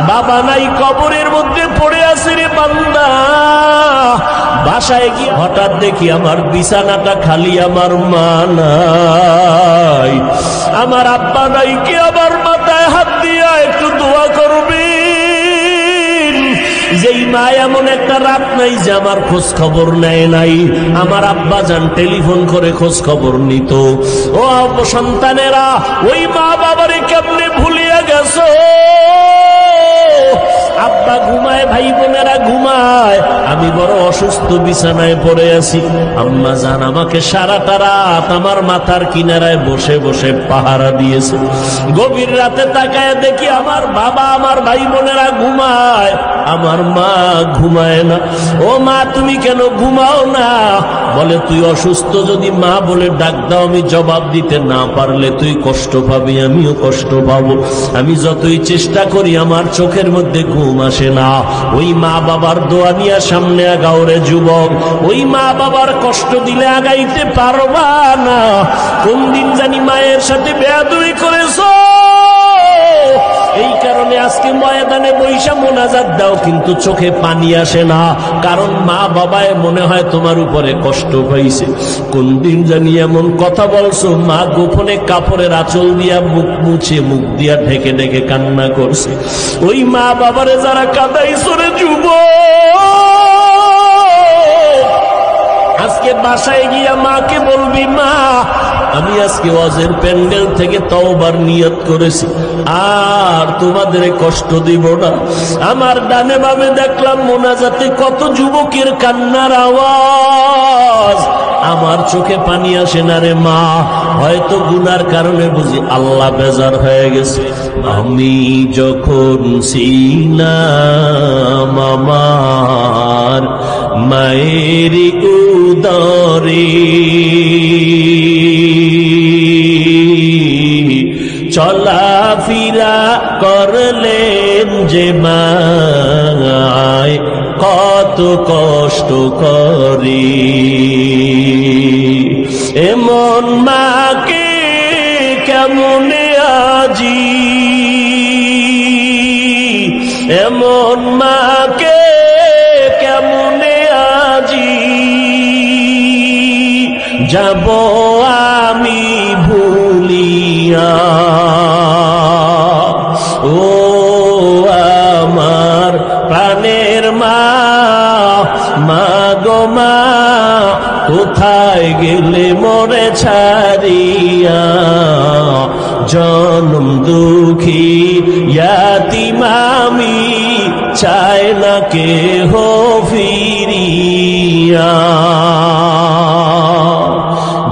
বাবা নাই, কবরের মধ্যে পড়ে আছে রে বান্দা। বাসায় গিয়ে হঠাৎ দেখি আমার বিছানাটা খালি, আমার মা নাই, আমার আব্বা নাই। কে আমার মাথায় হাত দিয়া একটু দোয়া করবে। যেই মা এমন একটা রাত নাই যে আমার খোঁজ খবর নেয় নাই। আমার আব্বা যান টেলিফোন করে খোঁজ খবর নিত। ও সন্তানেরা, ওই মা বাবারে কেমনে ভুলিয়া গেছো? আব্বা ঘুমায়, ভাই বোনেরা ঘুমায়, আমি বড় অসুস্থ বিছানায় পড়ে আছি। আম্মা জান আমাকে সারাটা রাত আমার মাথার কিনারায় বসে বসে পাহারা দিয়েছে। গভীর রাতে তাকায় দেখি আমার বাবা, আমার ভাই বোনেরা ঘুমায়, আমার মা ঘুমায় না। ও মা, তুমি কেন ঘুমাও না? বলে তুই অসুস্থ, যদি মা বলে ডাক দাও আমি জবাব দিতে না পারলে তুই কষ্ট পাবি, আমিও কষ্ট পাবো। আমি যতই চেষ্টা করি আমার চোখের মধ্যে ঘুম আসে না। ওই মা বাবার দোয়া নিয়ে সামনে আগাও রে যুবক। ওই মা বাবার কষ্ট দিলে আগাইতে পারবা না। কোন দিন জানি মায়ের সাথে বেয়াদবি করেছো, এই কারণে আজকে ময়দানে বৈশা মোনাজাত দাও কিন্তু চোখে পানি আসে না, কারণ মা বাবায় মনে হয় তোমার উপরে কষ্ট পাইছে। কোন দিন জানি এমন কথা বলছো, মা গোপনে কাপড়ের আঁচল দিয়া মুখ মুছে, মুখ দিয়া ঢেকে ঢেকে কান্না করছে। ওই মা বাবারে যারা কাঁদাইছো রে যুবক, আজকে বাসায় গিয়া মাকে বলবি, মা আমি আজকে ওয়াজের প্যান্ডেল থেকে তওবার নিয়ত করেছি, আর তোমাদের কষ্ট দিব না। আমার ডানে বামে দেখলাম মোনাজাতে কত যুবকের কান্নার আওয়াজ, আমার চোখে পানি আসে না রে মা। হয়তো গুনার কারণে বুঝি আল্লাহ বেজার হয়ে গেছে। আমি যখন ছিলাম আমার মায়ের উদরে, চলাফেরা করলেন যে মায় কত কষ্ট করে, এমন মাকে কেমনে আজি, এমন মাকে কেমনে আজি যাব আমি ভুলিয়া। ও আমার প্রাণের মা, মা গো মা, কোথায় গেলে মোরে ছাড়িয়া, জনম দুঃখী ইয়াতীম আমি, চাই না কেহ ফিরিয়া।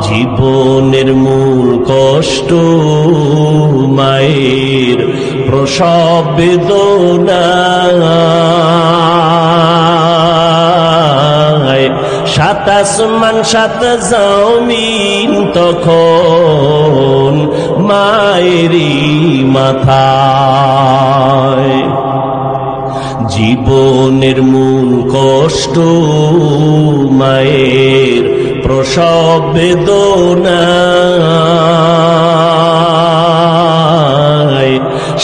জীবনের মূল কষ্ট মায়ের প্রসব বেদনা, সাত আসমান সাত জমিন তখন মায়েরই মাথায়। জীবনের মূল কষ্ট মায়ের প্রসব বেদনা,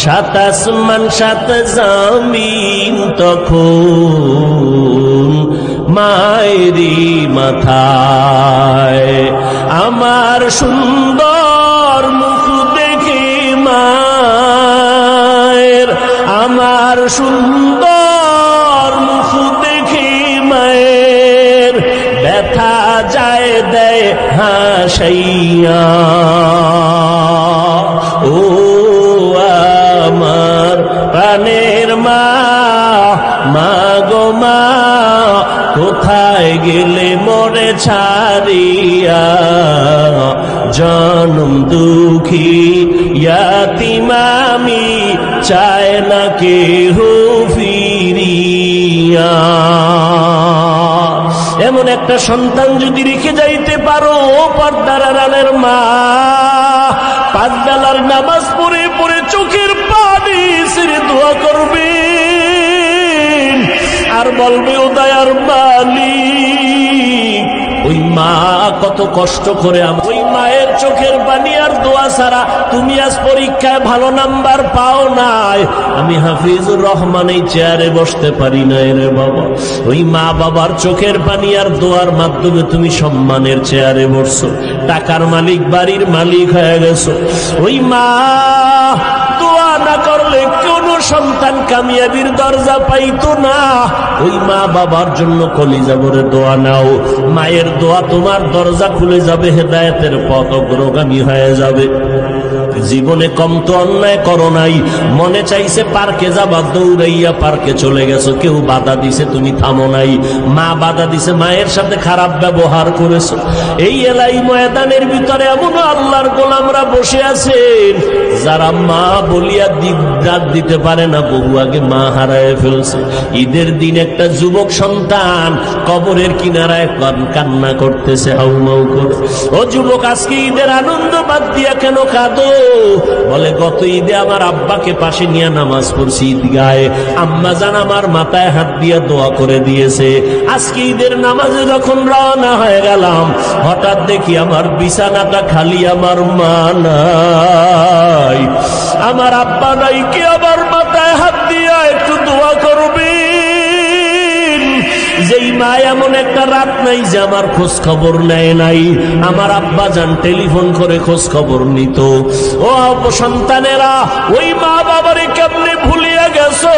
সাত আসমান সাত জমিন তখন মায়েরই মাথায়। আমার সুন্দর মুখ দেখে মায়ের, আমার সুন্দর মুখ দেখে মায়ের ব্যথা যায় দেয় হাসাইয়া। ও আমার প্রাণের মা, মা গো মা, কোথায় গেলে মোরে ছাড়িয়া, জনম দুঃখী ইয়াতীম আমি, চায় না কেহ ফিরিয়া। এমন একটা সন্তান যদি রেখে যাইতে পারো পর্দার আড়ালের মা, পাঁচ বেলার নামাজ পড়ে পড়ে চোখের পানি ছেড়ে দোয়া করবে আর বলবে, ও দয়ার মালিক, ওই মা কত কষ্ট করে ওই মায়ের চোখের পানি আর দোয়া ছাড়া তুমি আজ পরীক্ষায় ভালো নাম্বার পাও নাই। আমি হাফিজুর রহমান এই চেয়ারে বসতে পারি না রে বাবা। ওই মা বাবার চোখের পানি আর দোয়ার মাধ্যমে তুমি সম্মানের চেয়ারে বসছো, টাকার মালিক, বাড়ির মালিক হয়ে গেছো। ওই মা দোয়া না করলে কোন সন্তান কামিয়াবির দরজা পাইতো না। ওই মা বাবার জন্য কলিজা ভরে দোয়া নাও। মায়ের দোয়া তোমার দরজা খুলে যাবে, হেদায়েতের পথ অগ্রগামী হয়ে যাবে। জীবনে কম তো অন্যায় করো নাই। মনে চাইছে পার্কে যাবা, দৌড়াইয়া পার্কে চলে গেছো, কেউ বাধা দিছে তুমি থামো নাই। মা বাধা দিছে, মায়ের সাথে খারাপ ব্যবহার করেছো। এই এলাই ময়দানের ভিতরে এমন আল্লাহর গোলামরা বসে আছেন যারা মা বলিয়া ডাক দিতে পারে না, বহু আগে মা হারায় ফেলছে। ঈদের দিন একটা যুবক সন্তান কবরের কিনারায় কান্না করতেছে হাউমাউ করে। ও যুবক, আজকে ঈদের আনন্দ বাদ দিয়া কেন কাঁদো? বলে গত ঈদে আমার আব্বাকে পাশে নিয়ে নামাজ পড়ছি ঈদগাহে, আম্মা জান আমার মাথায় হাত দিয়া দোয়া করে দিয়েছে। আজকে ঈদের নামাজে যখন রওনা হয়ে গেলাম, হঠাৎ দেখি আমার বিছানাটা খালি, আমার মা নাই, আমার আব্বা নাই। কি আমার মাথায় হাত দিয়া একটু দোয়া করবেন? যেই মা এমন একটা রাত নাই যে আমার খোঁজ খবর নেয় নাই। আমার আব্বা যান টেলিফোন করে খোঁজ খবর নিত। ও সন্তানেরা, ওই মা বাবারে কেমনে ভুলিয়া গেছো?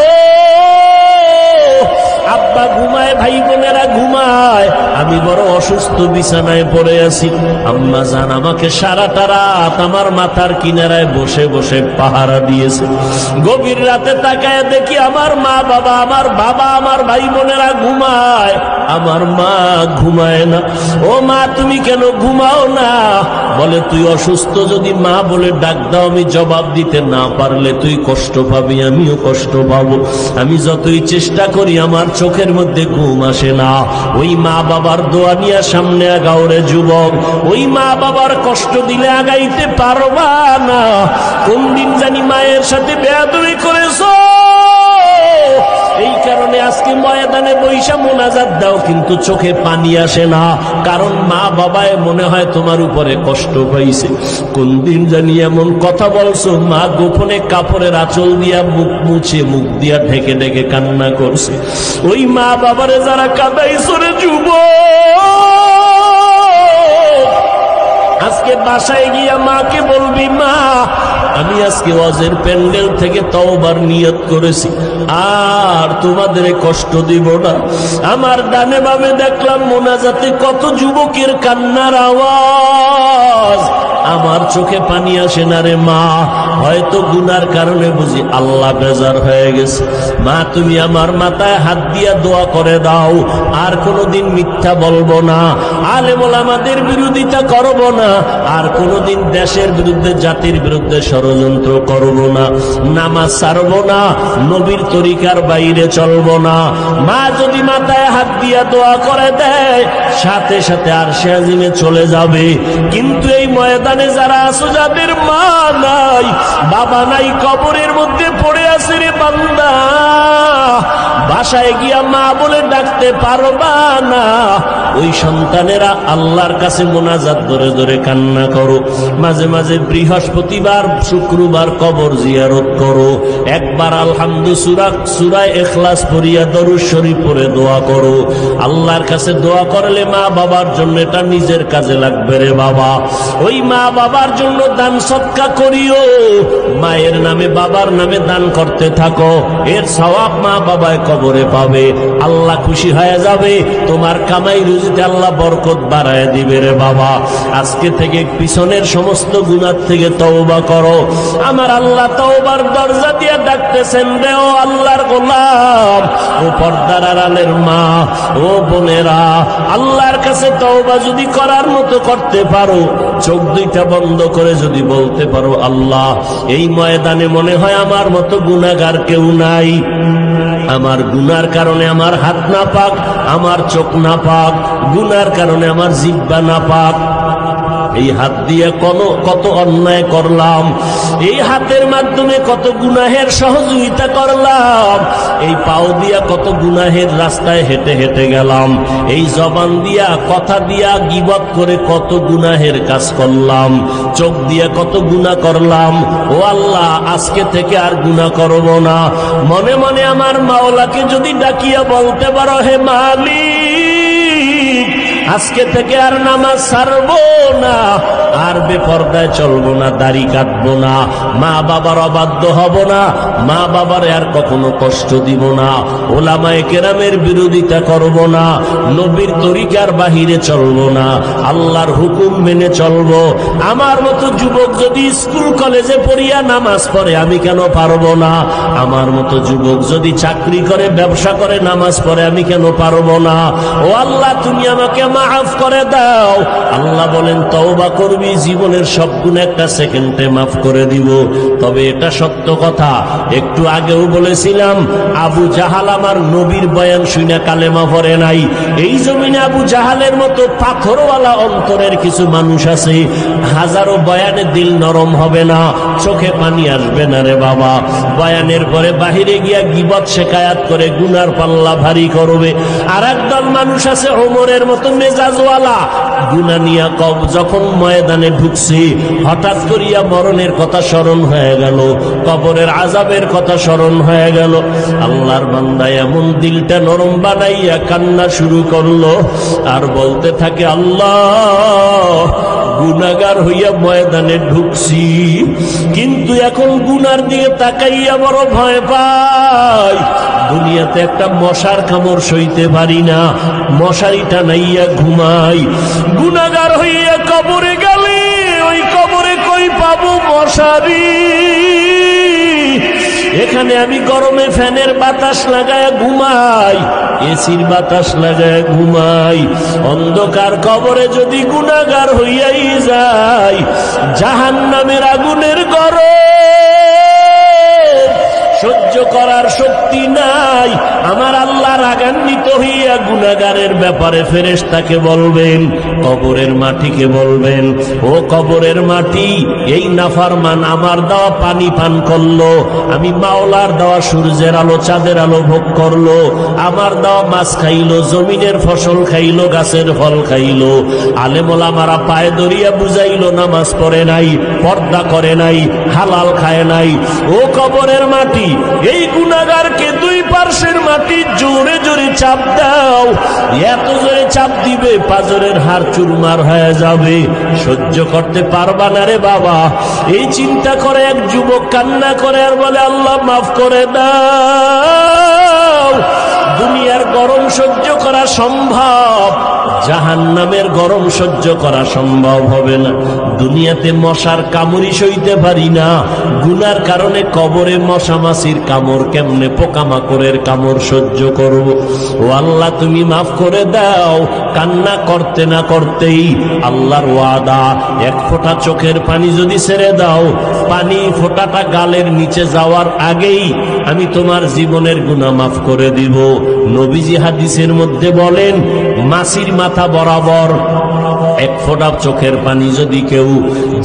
আব্বা ঘুমায়, ভাই বোনেরা ঘুমায়, আমি বড় অসুস্থ বিছানায় পড়ে আছি। আম্মা জান আমাকে সারাটা রাত আমার মাথার কিনারায় বসে বসে পাহারা দিয়েছে। গভীর রাতে তাকায় দেখি আমার মা বাবা, আমার বাবা, আমার ভাই বোনেরা ঘুমায়, আমার মা ঘুমায় না। ও মা, তুমি কেন ঘুমাও না? বলে তুই অসুস্থ, যদি মা বলে ডাক দাও আমি জবাব দিতে না পারলে তুই কষ্ট পাবি, আমিও কষ্ট পাবো। আমি যতই চেষ্টা করি আমার চোখের মধ্যে ঘুম আসে না। ওই মা বাবার দোয়া নিয়ে সামনে আগাওরে যুবক, ওই মা বাবার কষ্ট দিলে আগাইতে পারবা না। কোন দিন জানি মায়ের সাথে বেয়াদবি করেছো, এই কারণে আজকে ময়দানে বৈশা মোনাজাত দাও কিন্তু চোখে পানি আসে না, কারণ মা বাবায় মনে হয় তোমার উপরে কষ্ট পাইছে। কোন দিন জানি এমন কথা বলছো, মা গোপনে কাপড়ের আঁচল দিয়া মুখ মুছে, মুখ দিয়া ঢেকে ঢেকে কান্না করছে। ওই মা বাবারে যারা কাঁদাইছো রে যুবক, আজকে বাসায় গিয়া মাকে বলবি, মা আমি আজকে ওয়াজের প্যান্ডেল থেকে তওবার নিয়ত করেছি, আর তোমাদের কষ্ট দিব না। আমার ডানে বামে দেখলাম মোনাজাতে কত যুবকের কান্নার আওয়াজ, আমার চোখে পানি আসে না রে মা। হয়তো গুনার কারণে বুঝি আল্লাহ বেজার হয়ে গেছে। মা তুমি আমার মাথায় হাত দিয়া দোয়া করে দাও, আর কোনোদিন মিথ্যা বলবো না, আলেম ওলামাদের বিরোধিতা করব না, আর কোনোদিন দেশের বিরুদ্ধে, জাতির বিরুদ্ধে ষড়যন্ত্র করব না, নামাজ ছাড়বো না, নবীর তরিকার বাইরে চলবো না। মা যদি মাথায় হাত দিয়া দোয়া করে দেয়, সাথে সাথে আরশে আজিমে চলে যাবে। কিন্তু এই ময়দানে যারা আছো, যাদের মা নাই, বাবা নাই, কবরের মধ্যে পড়ে আছে রে বান্দা, বাসায় গিয়া মা বলে ডাকতে পারবা না। ওই সন্তানেরা আল্লাহর কাছে মোনাজাত ধরে ধরে কান্না করো। মাঝে মাঝে বৃহস্পতিবার, শুক্রবার কবর জিয়ারত করো। একবার আলহামদুলিল্লাহ সূরা ইখলাস পড়িয়া দরুদ শরীফ পড়ে দোয়া করো। আল্লাহর কাছে দোয়া করলে মা বাবার জন্য এটা নিজের কাজে লাগবে রে বাবা। ওই মা বাবার জন্য দান সদকা করিও, মায়ের নামে বাবার নামে দান করতে থাকো, এর সওয়াব মা বাবায় কবরে পাবে। আল্লাহ খুশি হয়ে যাবে, তোমার কামাই রুজিতে আল্লাহ বরকত বাড়ায় দিবে রে বাবা। আজকে থেকে পিছনের সমস্ত গুনাহ থেকে তওবা করো। আমার আল্লাহ তওবার দরজা দিয়ে ডাকতেছেন রে ও আল্লাহর গোলাম, ও পর্দার আড়ালের মা, ও বোনেরা, আল্লাহর কাছে তওবা যদি করার মতো করতে পারো, চোখ দুইটা বন্ধ করে যদি বলতে পারো, আল্লাহ এই ময়দানে মনে হয় আমার মতো গুনাহগার কেউ নাই, আমার গুনার কারণে আমার হাত না পাক, আমার চোখ না পাক, গুনার কারণে আমার জিহ্বা না পাক, এই হাত দিয়ে কত অন্যায় করলাম, এই হাতের মাধ্যমে কত গুনাহের সহযোগিতা করলাম, এই পাও দিয়া কত গুনাহের রাস্তায় হেঁটে হেঁটে গেলাম, এই জবান দিয়া কথা দিয়া গীবত করে কত গুনাহের কাজ করলাম, চোখ দিয়া কত গুনাহ করলাম। ও আল্লাহ, আজকে থেকে আর গুনাহ করব না। মনে মনে আমার মাওলাকে যদি ডাকিয়া বলতে পারো, হে মালিক, আজকে থেকে আর নামাজ ছাড়বো না, আর বেপরদায় চলবো না, দাড়ি কাটবো না, মা বাবার অবাধ্য হব না, মা বাবার আর কখনো কষ্ট দিব না, ওলামায়ে কেরামের বিরোধিতা করব না, নবীর তরিকার বাহিরে চলবো না, আল্লাহর হুকুম মেনে চলবো। আমার মতো যুবক যদি স্কুল কলেজে পড়িয়া নামাজ পড়ে, আমি কেন পারবো না? আমার মতো যুবক যদি চাকরি করে, ব্যবসা করে, নামাজ পড়ে, আমি কেন পারবো না? ও আল্লাহ, তুমি আমাকে মাফ করে দাও। আল্লাহ বলেন, তওবা করবি, জীবনের সব গুনাহ একটা সেকেন্ডে মাফ করে দিব। তবে এটা সত্য কথা, একটু আগেও বলেছিলাম, আবু জাহাল আমার নবীর বয়ান শুনে কালেমা পড়ে নাই। এই জমিনে আবু জাহালের মতো পাথরওয়ালা অন্তরের কিছু মানুষ আছে, হাজারো বয়ানে দিল নরম হবে না, চোখে পানি আসবে না রে বাবা। বয়ানের পরে বাহিরে গিয়া গীবত শেখায়াত করে গুনার পাল্লা ভারী করবে। আর একদল মানুষ আছে ওমরের মতো মেজাজওয়ালা, গুনাহ নিয়া যখন ময়দানে ঢুকছে, হঠাৎ করিয়া মরণের কথা স্মরণ হয়ে গেল, কবরের আযাবের কথা স্মরণ হয়ে গেল। আল্লাহর বান্দা এমন দিলটা নরম বানাইয়া কান্না শুরু করলো, আর বলতে থাকে, আল্লাহ, গুনাহগার হইয়া ময়দানে ঢুকছি, কিন্তু এখন গুনার দিকে তাকাইয়া বড় ভয় পাই। দুনিয়াতে একটা মশার কামড় সইতে পারি না, মশারি টানাইয়া ঘুমাই। গুনাহগার হইয়া কবরে গেলে ওই কবরে কই পাবো মশারি? এখানে আমি গরমে ফ্যানের বাতাস লাগায় ঘুমাই, এসির বাতাস লাগায় ঘুমাই। অন্ধকার কবরে যদি গুনাহগার হইয়াই যাই, জাহান্নামের আগুনের গরম সহ্য করার শক্তি নাই। আমার আল্লাহ রাগান্বিত হইয়া গুনাহগারের ব্যাপারে ফেরেশতাকে বলবেন, কবরের মাটিকে বলবেন, ও কবরের মাটি, এই নাফরমান আমার দেওয়া পানি পান করলো, আমি মাওলার দেওয়া সূর্যের আলো চাঁদের আলো ভোগ করলো, আমার দেওয়া মাছ খাইলো, জমিনের ফসল খাইলো, গাছের ফল খাইলো, আলেম ওলামারা পায়ে ধরিয়া বুঝাইলো, নামাজ পড়ে নাই, পর্দা করে নাই, হালাল খায় নাই। ও কবরের মাটি, এই গুনাহগারকে দুই পার্শ্বের মাটি জোরে জোরে চাপ দাও। এত জোরে চাপ দিবে পাজরের হাড় চুরমার হয়ে যাবে, সহ্য করতে পারবা না রে বাবা। এই চিন্তা করে এক যুবক কান্না করে আর বলে, আল্লাহ মাফ করে দাও। দুনিয়ার গরম সহ্য করা সম্ভব, জাহান্নামের গরম সহ্য করা সম্ভব হবে না। দুনিয়াতে মশার কামড়ি সইতে পারি না, গুনার কারণে কবরে মশা মাছির কামড়, কেমনে পোকামাকড়ের কামড় সহ্য করব? ও আল্লাহ, তুমি মাফ করে দাও। কান্না করতে না করতেই আল্লাহর ওয়াদা, এক ফোঁটা চোখের পানি যদি ছেড়ে দাও, পানি ফোঁটাটা গালের নিচে যাওয়ার আগেই আমি তোমার জীবনের গুনাহ মাফ করে দিব। নবীজি হাদিসের মধ্যে বলেন, মাছির মাথা বরাবর এক ফোঁটা চোখের পানি যদি কেউ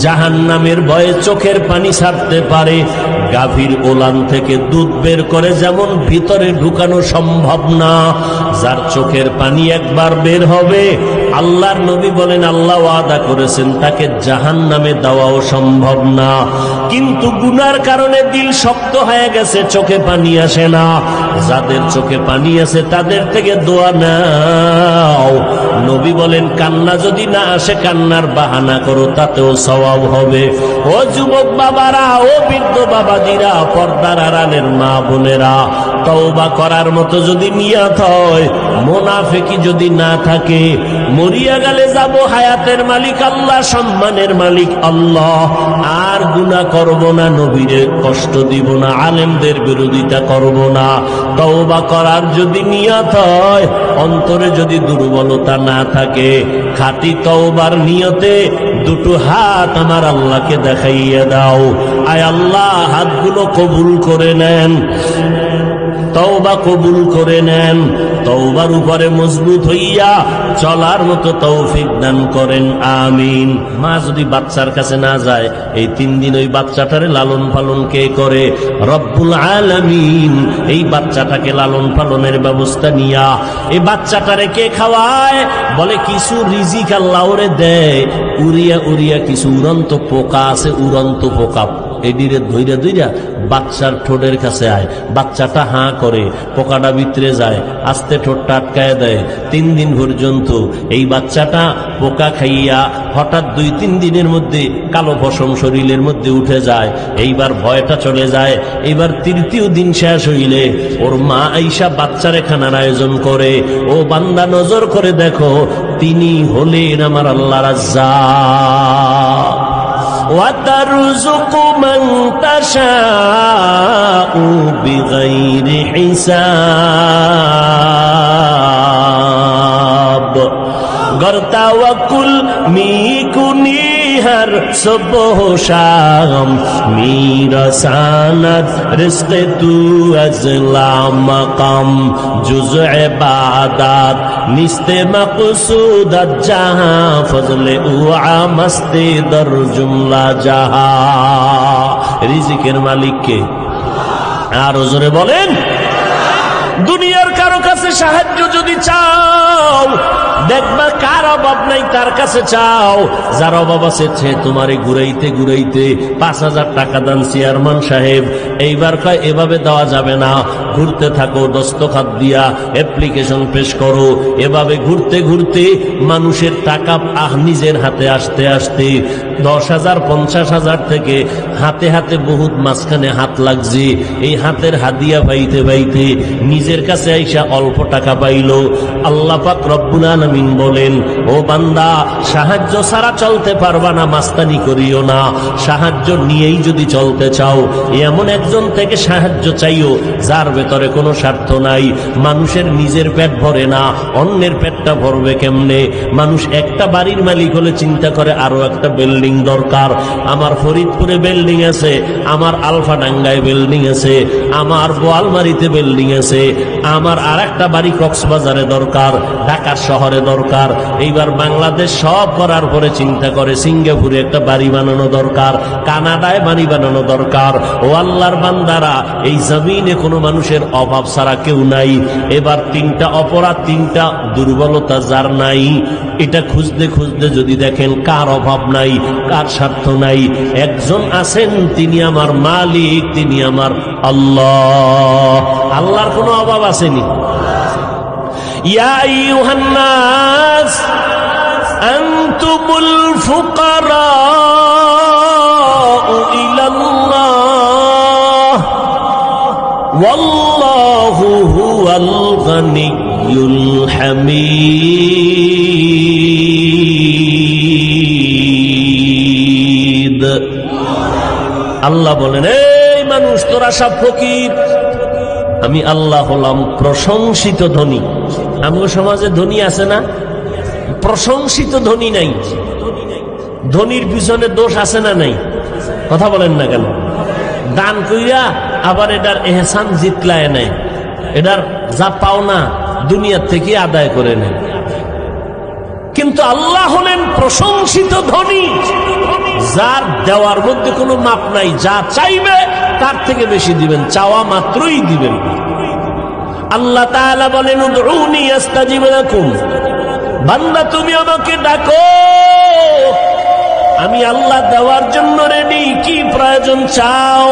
জাহান্নামের ভয়ে চোখের পানি ছাড়তে পারে, গাভীর ওলান থেকে দুধ বের করে যেমন ভিতরে ঢুকানো সম্ভব না, যার চোখের পানি একবার বের হবে, আল্লাহর নবী বলেন, আল্লাহ ওয়াদা করেছেন তাকে জাহান্নামে দেওয়াও সম্ভব না। কিন্তু গুনার কারণে দিল শক্ত হয়ে গেছে, চোখে পানি আসে না। যাদের চোখে পানি আছে তাদের থেকে দোয়া নাও। নবী বলেন, কান্না যদি না আসে, কান্নার বাহানা করো, তাতেও সওয়াব হবে। ও যুবক বাবারা, ও বৃদ্ধ বাবাজিরা, পর্দার আড়ালের মা বোনেরা, তওবা করার মতো যদি নিয়ত হয়, মুনাফিকি যদি না থাকে, মরিয়া গেলে যাব হায়াতের মালিক আল্লাহ, সম্মানের মালিক আল্লাহ, আর গুনাহ করব না, নবীরে কষ্ট দিব না, আলেমদের বিরোধিতা করব না। তওবা করার যদি নিয়ত হয়, অন্তরে যদি দুর্বলতা না থাকে, খাঁটি তওবার নিয়তে দুটো হাত আমার আল্লাহকে দেখাইয়া দাও। আয় আল্লাহ, হাতগুলো কবুল করে নেন। তওবা কবুল করে নেন, তওবার উপরে মজবুত হইয়া চলার মতো তৌফিক দান করেন, আমিন। মা যদি বাচ্চার কাছে না যায়, এই 3 দিন ওই বাচ্চাটারে লালন পালন কে করে? রব্বুল আলামিন এই বাচ্চাটাকে লালন পালনের ব্যবস্থা নিয়া এই বাচ্চাটারে কে খাওয়ায়? বলে কিছু রিজিক আল্লাহ ওরে দেয়, উড়িয়া উড়িয়া কিছু উড়ন্ত পোকা আছে, উড়ন্ত পোকা এডিরে ধইরা ধইরা বাচ্চার ঠোঁটের কাছে আয়, বাচ্চাটা হাঁ করে, পোকাটা ভিতরে যায়, আস্তে ঠোঁটটা আটকায় দেয়। 3 দিন পর্যন্ত এই বাচ্চাটা পোকা খাইয়া হঠাৎ 2-3 দিনের মধ্যে কালো পশম শরীরের মধ্যে উঠে যায়। এইবার ভয়টা চলে যায়। এইবার 3য় দিন শেষ হইলে ওর মা আইসা বাচ্চারে খানার আয়োজন করে। ও বান্দা নজর করে দেখো, তিনি হলেন আমার আল্লাহ রাজ্জাক। وَتَرْزُقُ مَنْ تَشَاءُ بِغَيْرِ حِسَابٍ گرتا وکل می کنی ہر صبح و شام میرا ساند رزق تو از لا مقام جز عبادات نیست مقصودت جہاں فضل او عامست در جملہ جہاں রিজিকের মালিক কে? আর জোরে বলেন। দুনিয়ার কারো কাছে সাহায্য যদি চাও, দেখবা কার অভাব নাই, তার কাছে চাও। যার অভাব আছে সে তোমারে ঘুরাইতে ঘুরাইতে 5,000 টাকা দান চেয়ারম্যান সাহেব। এইবার কয় এভাবে দেওয়া যাবে না, ঘুরতে থাকো, দস্তখত দিয়া অ্যাপ্লিকেশন পেশ করো। এভাবে ঘুরতে ঘুরতে মানুষের টাকা নিজের হাতে আসতে আসতে 10,000 50,000 থেকে হাতে হাতে বহুত মাঝখানে হাত লাগছে। এই হাতের হাদিয়া পাইতে পাইতে নিজের কাছে আইসা অল্প টাকা পাইল। আল্লাহ পাক রব্বুল আলামিন বলেন, ও বান্দা, সাহায্য ছাড়া চলতে পারবা না, মাস্তানি করিও না। সাহায্য নিয়েই যদি চলতে চাও, এমন একজন থেকে সাহায্য চাইও যার ভেতরে কোনো স্বার্থ নাই। মানুষের নিজের পেট ভরে না, অন্যের পেটটা ভরবে কেমনে? মানুষ একটা বাড়ির মালিক হলে চিন্তা করে আরো একটা বিল্ডিং দরকার। আমার ফরিদপুরে বিল্ডিং আছে, আমার আলফাডাঙ্গায় বিল্ডিং আছে, আমার বোয়ালমারিতে বিল্ডিং আছে, আমার আর একটা বাড়ি কক্সবাজারে দরকার, ঢাকা শহরে দরকার। এইবার বাংলাদেশ সব করার পরে চিন্তা করে সিঙ্গাপুরে একটা বাড়ি বানানো দরকার, কানাডায় বাড়ি বানানো দরকার। ও আল্লাহর বান্দারা, এই জমিনে কোনো মানুষের অভাব ছাড়া কেউ নাই। এবার 3টা অপরাধ, 3টা দুর্বলতা যার নাই, এটা খুঁজতে খুঁজতে যদি দেখেন কার অভাব নাই, কার স্বার্থ নাই, একজন আছেন, তিনি আমার মালিক, তিনি আমার আল্লাহ। আল্লাহর কোনো অভাব আসেনি। ইয়া আইয়ুহান নাস আনতুমুল ফুকারাউ ইলাল্লাহ ওয়াল্লাহু হুয়াল গানিয়্যুল হামিদ। আল্লাহ বলেন, এই মানুষ, তোরা সব ফকির, আমি আল্লাহ হলাম প্রশংসিত ধনী। আমার সমাজে ধনী আছে না? প্রশংসিত ধনী নাই। ধনীর পিছনে দোষ আছে না নাই? কথা বলেন না কেন? দান কইরা আবার এটার এহসান জিতলায় নেয়, এটার যা পাওনা দুনিয়ার থেকে আদায় করে নেয়। কিন্তু আল্লাহ হলেন প্রশংসিত ধনী, যার দেওয়ার মধ্যে কোনো মাপ নাই। যা চাইবে তার থেকে বেশি দিবেন, চাওয়া মাত্রই দিবেন। আল্লাহ তাআলা বলেন, উদউনি আস্তাজিব লাকুম, বান্দা তুমি আমাকে ডাকো, আমি আল্লাহ দেওয়ার জন্য রেডি। কি প্রয়োজন চাও,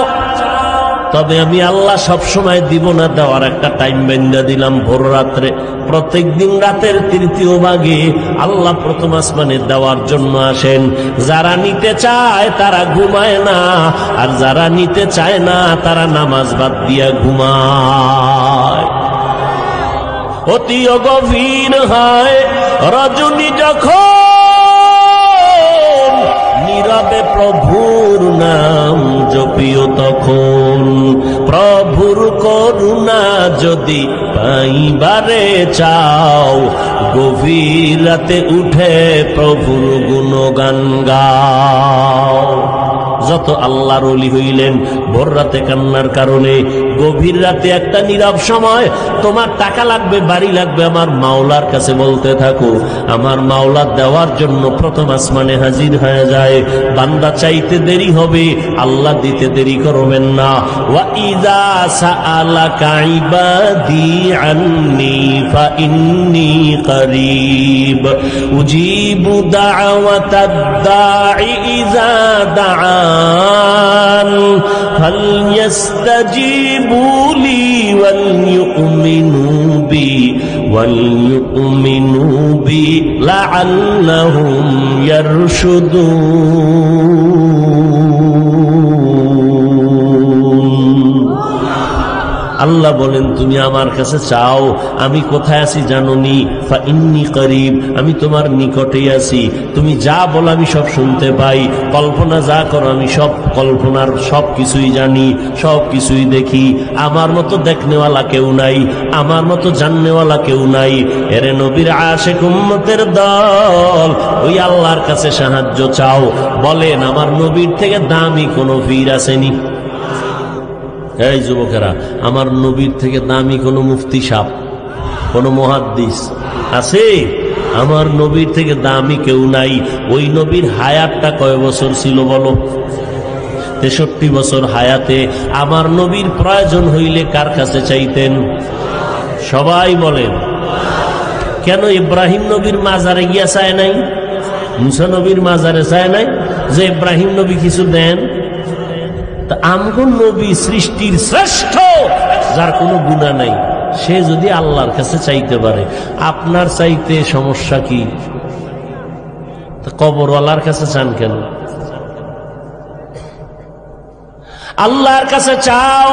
তবে আমি আল্লাহ সব সময় দিব না। দেওয়ার একটা টাইম বেঁধে দিলাম, ভোর রাত্রে। প্রত্যেক দিন রাতের 3য় ভাগে আল্লাহ প্রথম আসমানে দেওয়ার জন্য আসেন। যারা নিতে চায় তারা ঘুমায় না, আর যারা নিতে চায় না তারা নামাজ বাদ দিয়া ঘুমায়। অতি গভীর হয় রজনী যখন, নীরবে প্রভুর নাম জপিও তখন। প্রভুর করুণা যদি পাইবারে চাও, গভীর রাতে উঠে প্রভুর গুণগান গাও। যত আল্লাহর ওলি হইলেন ভোর রাতে কান্নার কারণে, গভীর রাতে একটা নীরব সময়, তোমার টাকা লাগবে, বাড়ি লাগবে, আমার মাওলার কাছে বলতে থাকো। আমার মাওলা দেওয়ার জন্য প্রথম আসমানে হাজির হয়ে যায়। বান্দা চাইতে দেরি হবে, আল্লাহ দিতে দেরি করবেন না। ওয়া ইযা সাআলাকা ইবাদি আন্নী ফাইন্নী করিব উজিবু দাওয়াতাদ দাঈ ইযা দাআন ফালইস্তাজিবু লি ওয়ালইউমিনু বি লাআল্লাহুম ইয়ারশুদুন। আল্লাহ বলেন তুমি আমার কাছে চাও, আমি কোথায় আছি জানোনি? ফাইন্নী করিব, আমি তোমার নিকটেই আছি। তুমি যা বলো আমি সব শুনতে পাই, কল্পনা যা করো আমি সব কল্পনার সব কিছুই জানি, সব কিছুই দেখি। আমার মতো দেখনেওয়ালা কেউ নাই, আমার মতো জাননেওয়ালা কেউ নাই। এরে নবীর আশিক উম্মতের দল, ওই আল্লাহর কাছে সাহায্য চাও। বলেন আমার নবীর থেকে দামি কোন পীর আসেনি? এই যুবকেরা, আমার নবীর থেকে দামি কোন মুফতি সাহেব, কোন মুহাদ্দিস আছে? আমার নবীর থেকে দামি কেউ নাই। ওই নবীর হায়াতটা কয় বছর ছিল বলো? 63 বছর হায়াতে আমার নবীর প্রয়োজন হইলে কার কাছে চাইতেন? সবাই বলেন। কেন ইব্রাহিম নবীর মাজারে গিয়া চায় নাই? মুসা নবীর মাজারে চায় নাই যে ইব্রাহিম নবী কিছু দেন? আমগো নবী সৃষ্টির শ্রেষ্ঠ, যার কোনো গুনাহ নাই, সে যদি আল্লাহর কাছে চাইতে পারে, আপনার চাইতে সমস্যা কি? কবরওয়ালার কাছে চান কেন? আল্লাহর কাছে চাও।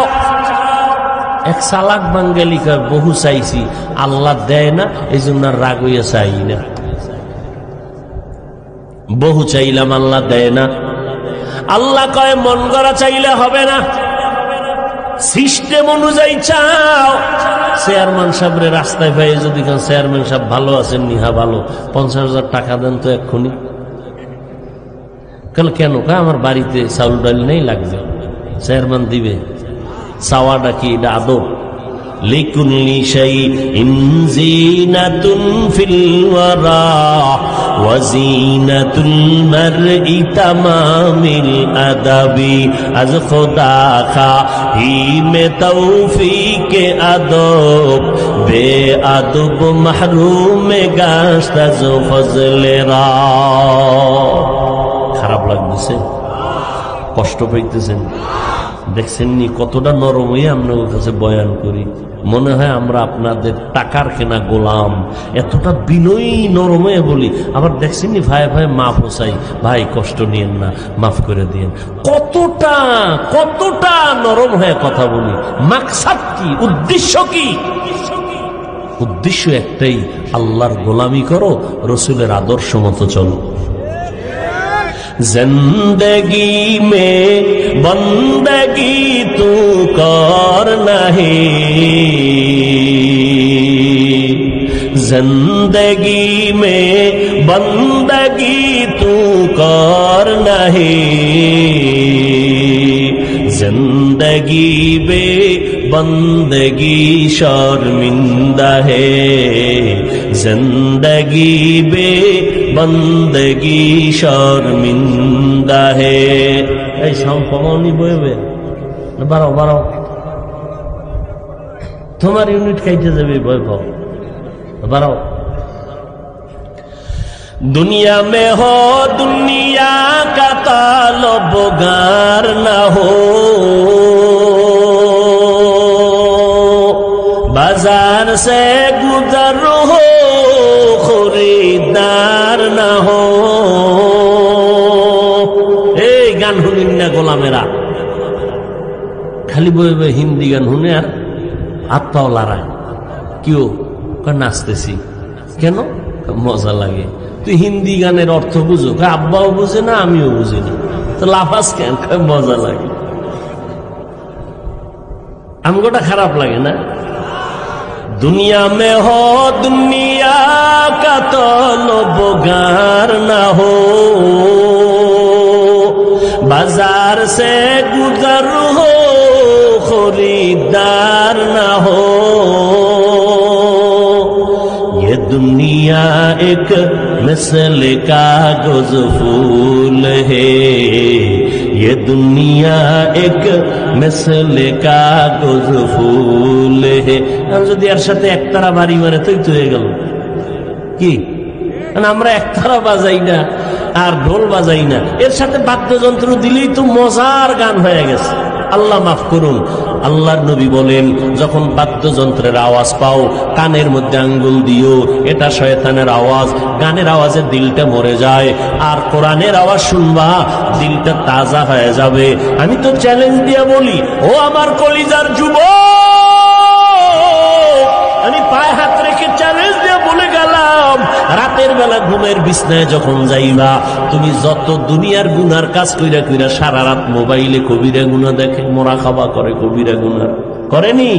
এক চালাক বাঙালি কয় বহু চাইছি, আল্লাহ দেয় না, এই জন্য রাগ হইয়া চাই না। বহু চাইলাম আল্লাহ দেয় না। আল্লাহ কয় মন গড়া চাইলে হবে না, সিস্টেম অনুযায়ী চাও। চেয়ারম্যান সাহেবের রাস্তায় পাই যদি চেয়ারম্যান সাহেব ভালো আছেন, নিহা ভালো, 50,000 টাকা দেন তো এক্ষুনি। কেন? আমার বাড়িতে চাউল ডাল নেই, লাগবে। চেয়ারম্যান দিবে। চাওয়াটা কি? এটা আদব। লিকুল্লি শাইইন যিনাতুন ফিল ওয়ারা ওয়া যিনাতুল মারই তামামিল আদাবি আজ খোদা খাহি মে তৌফিকে আদব বে আদব মাহরুম গাশত আজ ফজলেরা। খারাপ লাগতেছে? কষ্ট পাইতেছেন? দেখছেননি কতটা নরম হয়ে আমরা ওর কাছে বয়ান করি? মনে হয় আমরা আপনাদের টাকার কেনা গোলাম, এতটা বিনয়ী নরম হয়ে বলি। আবার দেখছেননি ভাই ভাই মাফ চাই, ভাই কষ্ট নিয়েন না, মাফ করে দিয়েন। কতটা নরম হয়ে কথা বলি। মাকসাদ কি? উদ্দেশ্য কি? উদ্দেশ্য একটাই, আল্লাহর গোলামি করো, রসুলের আদর্শ মতো চলো। जिंदगी में बंदगी तू करना है, जिंदगी में बंदगी तू करना है, जिंदगी बे बंदगी शर्मिंदा है, जिंदगी बे बंदगी शर्मिंदा है। এই সাউন্ড কমাওনি বইবে, বাড়াও, তোমার ইউনিট খাইতে যাবে, বই পাও, বাড়াও। दुनिया में हो दुनिया का तालबगार ना हो, बाजार से गुजर हो खरीदार ना हो। এই গান শুনিন না গোলামেরা, খালি বই বই হিন্দি গান শুনে আর হাত পাও লড়ায়। কেউ নাচতেছি কেন? মজা লাগে। তুই হিন্দি গানের অর্থ বুঝো? আব্বাও বুঝে না, আমিও বুঝি না, তো লাফাস কেন? মজা লাগে। আমগোটা খারাপ লাগে না? दुनिया में हो दुनिया का तलबगार ना हो, बाजार से गुजर हो खरीदार ना हो ये दुनिया एक मिसल कागज फूल है ये दुनिया एक मिसल कागज फूल है যদি এর সাথে একতারা বাড়ি মারে তুই তো হয়ে গেল কি আমরা একতারা বাজাই না আর ঢোল বাজাই না এর সাথে বাদ্যযন্ত্র দিলেই তো মজার গান হয়ে গেছে আল্লাহ মাফ করুন আল্লাহর নবী বলেন যখন বাদ্যযন্ত্রের আওয়াজ পাও কানের মধ্যে আঙ্গুল দিও এটা শয়তানের আওয়াজ গানের আওয়াজে দিলটা মরে যায় আর কোরআনের আওয়াজ শুনবা দিলটা তাজা হয়ে যাবে আমি তো চ্যালেঞ্জ দিয়ে বলি ও আমার কলিজার যুবক আমি পায়ে হাত রেখে চ্যালেঞ্জ দিয়ে বলে গেলাম রাতের বেলা ঘুমের বিছনায় যখন যাইবা তুমি যত দুনিয়ার গুনার কাজ কইরা কইরা সারা রাত মোবাইলে কবিরা গুনাহ দেখে মোরাকাবা করে কবিরা গুনাহ করেনি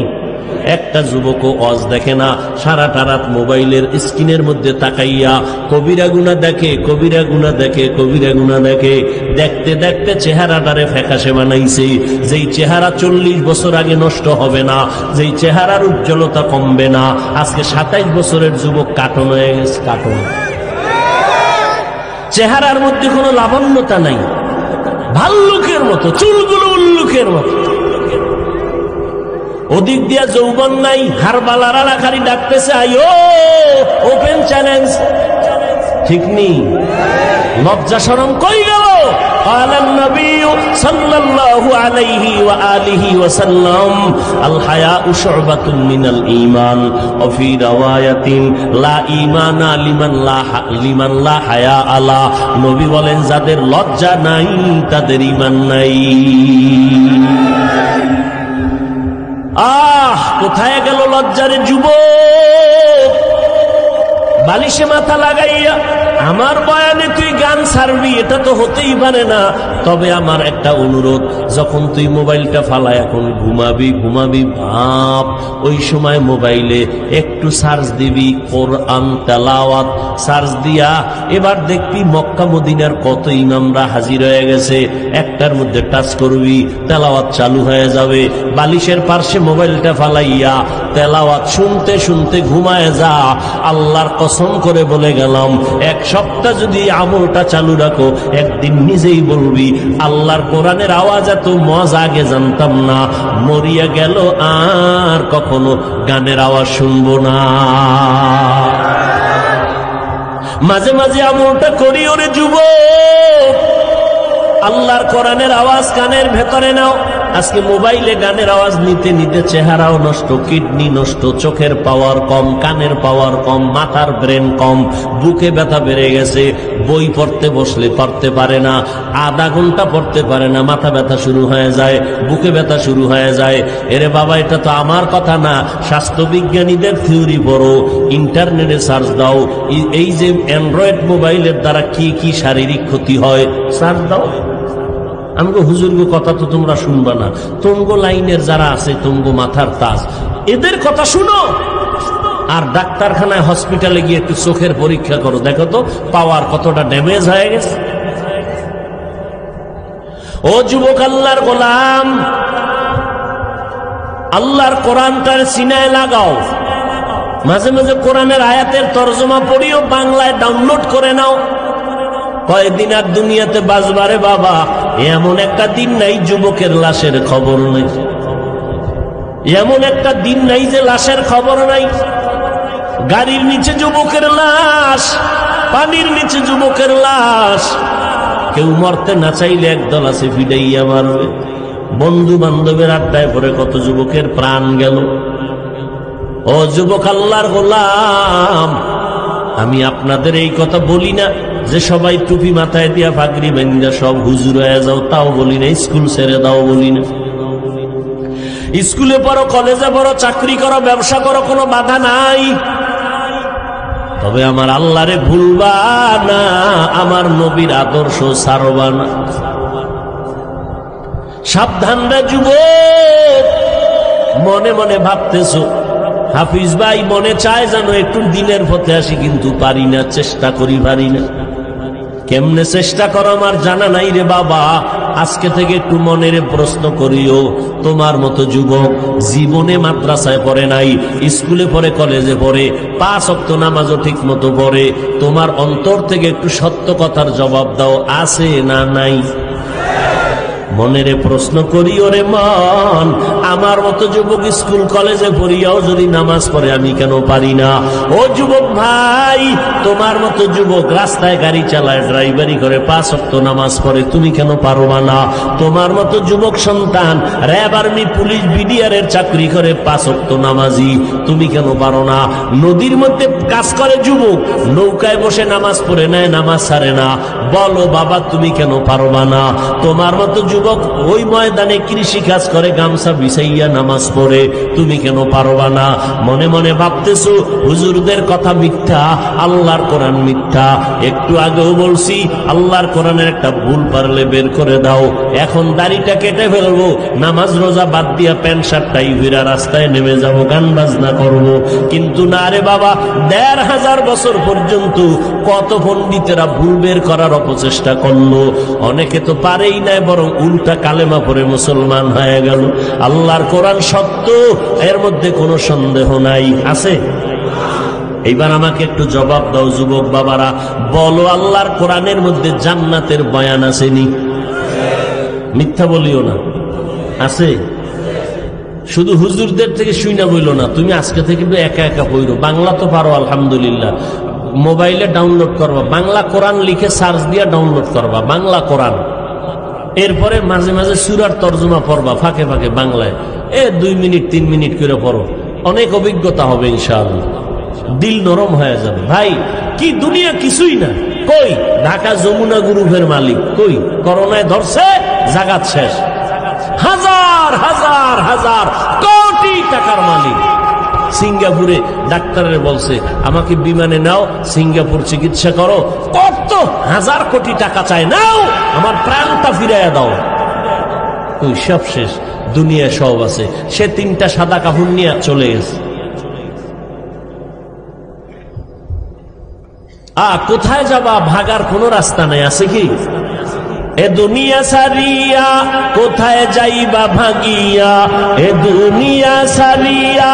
একটা যুবকও ওয়াজ দেখে না সারাটা রাত মোবাইলের স্ক্রিনের মধ্যে তাকাইয়া কবিরা গুনাহ দেখে কবিরা গুনাহ দেখে কবিরা গুনাহ দেখে দেখতে দেখতে চেহারাটারে ফ্যাকাশে বানাইছে যেই চেহারা 40 বছর আগে নষ্ট হবে না যেই চেহারার উজ্জ্বলতা কমবে না আজকে 27 বছরের যুবক কাটন হয়ে গেছে কাটন চেহারার মধ্যে কোনো লাবণ্যতা নাই ভাল্লুকের মতো চুলগুলো উল্লুকের মতো ওদিক দিয়া যৌবন নাই হারবালারা রাখারি ডাকতেছে আইও ওপেন চ্যালেঞ্জ ঠিক নেই লজ্জা শরম কই গেল قال النبي صلى الله عليه وآله وسلم الحياء شعبة من الإيمان وفي رواية لا إيمان لمن لا حياء له নবী বলেন যাদের লজ্জা নাই তাদের ঈমান নাই কোথায় গেল লজ্জার যুবক বালিশে মাথা লাগাইয়া আমার বয়ানে তুই গান ছাড়বি এটা তো হতেই পারে না তবে আমার একটা অনুরোধ যখন তুই মোবাইলটা ফালায় এখন ঘুমাবি ভাব ওই সময় মোবাইলে একটু সার্চ দিবি কোরআন তেলাওয়াত সার্চ দিয়া এবার দেখবি মক্কা মদিনার কত ইমামরা হাজির হয়ে গেছে একটার মধ্যে টাচ করবি তেলাওয়াত চালু হয়ে যাবে বালিশের পাশে মোবাইলটা ফালাইয়া তেলাওয়াত শুনতে শুনতে ঘুমায় যা আল্লাহর কসম করে বলে গেলাম এক সপ্তাহ যদি আমলটা চালু রাখো একদিন নিজেই বলবি আল্লাহর কোরআনের আওয়াজ এত মজা আগে জানতাম না মরিয়া গেল আর কখনো গানের আওয়াজ শুনবো না মাঝে মাঝে আমলটা করি ওরে যুবক আল্লাহর কোরআনের আওয়াজ কানের ভেতরে নাও আজকে মোবাইলে গানের আওয়াজ নিতে নিতে চেহারাও নষ্ট কিডনি নষ্ট চোখের পাওয়ার কম কানের পাওয়ার কম মাথার ব্রেন কম বুকে ব্যথা বেড়ে গেছে বই পড়তে বসলে পড়তে পারে না আধা ঘন্টা পড়তে পারে না মাথা ব্যথা শুরু হয়ে যায় বুকে ব্যথা শুরু হয়ে যায় এরে বাবা এটা তো আমার কথা না স্বাস্থ্যবিজ্ঞানীদের থিওরি পড়ো ইন্টারনেটে সার্চ দাও এই যে অ্যান্ড্রয়েড মোবাইলের দ্বারা কি কি শারীরিক ক্ষতি হয় সার্চ দাও আমগো হুজুরগো কথা তো তোমরা শুনবা না তোমগো লাইনের যারা আছে তোমগো মাথার তাজ এদের কথা শুনো আর ডাক্তারখানায় হসপিটালে গিয়ে একটু চোখের পরীক্ষা করো দেখো তো পাওয়ার কতটা ড্যামেজ হয়ে গেছে ও যুবক আল্লাহর গোলাম আল্লাহর কোরআনটার সিনায় লাগাও মাঝে মাঝে কোরআনের আয়াতের তরজমা পড়িও বাংলায় ডাউনলোড করে নাও কয়দিন আর দুনিয়াতে বাঁচবারে বাবা এমন একটা দিন নাই যুবকের লাশের খবর নেই এমন একটা দিন নাই যে লাশের খবর নাই গাড়ির নিচে যুবকের লাশ পানির নিচে যুবকের লাশ কেউ মরতে না চাইলে একদল আছে ফিডাইয়া মারবে বন্ধু বান্ধবের আড্ডায় পরে কত যুবকের প্রাণ গেল ও যুবক আল্লাহর গোলাম আমি আপনাদের এই কথা বলি না যে সবাই টুপি মাথায় দিয়া পাগড়ি বাঁধা সব হুজুর হয়ে যাও তাও বলি না স্কুল ছেড়ে দাও বলি না স্কুলে পড়ো কলেজে পড়ো চাকরি করো ব্যবসা করো কোনো বাধা নাই তবে আমার আল্লাহরে ভুলবা না আমার নবীর আদর্শ ছাড়বা না সাবধান রে যুবক মনে মনে ভাবতেছো হাফিজ ভাই মনে চায় যেন একটু দিনের পথে আসি কিন্তু পারি না চেষ্টা করি পারি না কেমনে চেষ্টা করো আমার জানা নাই রে বাবা আজকে থেকে একটু মনের প্রশ্ন করিও, তোমার মতো যুবক জীবনে মাদ্রাসায় পড়ে নাই, স্কুলে পড়ে, কলেজে পড়ে, 5 ওয়াক্ত নামাজও ঠিক মতো পড়ে, তোমার অন্তর থেকে একটু সত্য কথার জবাব দাও, আছে না নাই? মনের প্রশ্ন করি, ওরে মন, আমার মতো যুবক স্কুল কলেজে পড়িয়াও যদি নামাজ পড়ে আমি কেন পারি না? ও যুবক ভাই, তোমার মতো যুবক রাস্তায় গাড়ি চালায়, ড্রাইভারি করে, 5 ওয়াক্ত নামাজ পড়ে, তুমি কেন পারবা না? তোমার মতো যুবক সন্তান র্যাব, আর্মি, পুলিশ, বিডিআর এর চাকরি করে, 5 ওয়াক্ত নামাজি, তুমি কেন পারো না? নদীর মধ্যে কাজ করে যুবক, নৌকায় বসে নামাজ পড়ে নেয়, নামাজ ছাড়ে না, বলো বাবা তুমি কেন পারবা না? তোমার মতো যুবক ওই ময়দানে কৃষি কাজ করে, গামছা বিছাইয়া নামাজ পড়ে, তুমি কেন পারবা না? মনে মনে ভাবতেছো হুজুরদের কথা মিথ্যা, আল্লাহর কোরআন মিথ্যা। একটু আগেও বলছি আল্লাহর কোরআনের একটা ভুল পারলে বের করে দাও, এখন দাড়িটা কেটে ফেলবো, নামাজ রোজা বাদ দিয়া প্যান্ট শার্ট টাই ভিড়া রাস্তায় নেমে যাব, গান বাজনা করব। কিন্তু না রে বাবা, 1500 বছর পর্যন্ত কত পণ্ডিতেরা ভুল বের করার অপচেষ্টা করলো, অনেকে তো পারেই নাই, বরং উল্টা কালেমা পড়ে মুসলমান হয়ে গেল। আল্লাহর কোরআন সত্য, এর মধ্যে কোনো সন্দেহ নাই, আছে? এইবার আমাকে একটু জবাব দাও যুবক বাবারা, বলো আল্লাহর কোরআনের মধ্যে জান্নাতের বয়ান আসেনি? মিথ্যা বলিও না, আছে? শুধু হুজুরদের থেকে শুইনা বইল না, তুমি আজকে থেকে একা একা পড়ো। বাংলা তো পারো আলহামদুলিল্লাহ, মোবাইলে ডাউনলোড করবা, বাংলা কোরআন লিখে সার্চ দিয়া ডাউনলোড করবা বাংলা কোরআন, এরপরে মাঝে মাঝে সূরার তরজমা পড়বা ফাঁকে ফাঁকে বাংলায়, 2 মিনিট 3 মিনিট করে পড়ো, অনেক অভিজ্ঞতা হবে ইনশাআল্লাহ, দিল নরম হয়ে যাবে। ভাই কি দুনিয়া কিছুই না, কই ঢাকা যমুনা গ্রুপের মালিক, কই করোনায় ধরছে, জাগাত শেষ, হাজার হাজার হাজার কোটি টাকার মালিক। সিঙ্গাপুরে ডাক্তারের বলছে আমাকে বিমানে নাও, সিঙ্গাপুর চিকিৎসা করো, কত 1000 কোটি টাকা চায়, নাও আমার প্রাণটা ফিরাইয়া দাও। ওই সব শেষ, দুনিয়া সব আছে, সে 3টা সাদা কাপড় নিয়ে চলে গেছে। কোথায় যাবা, ভাগার কোনো রাস্তা নাই, আছে কি? এ দুনিয়া সারিয়া কোথায় যাইবা ভাগিয়া, এ দুনিয়া সারিয়া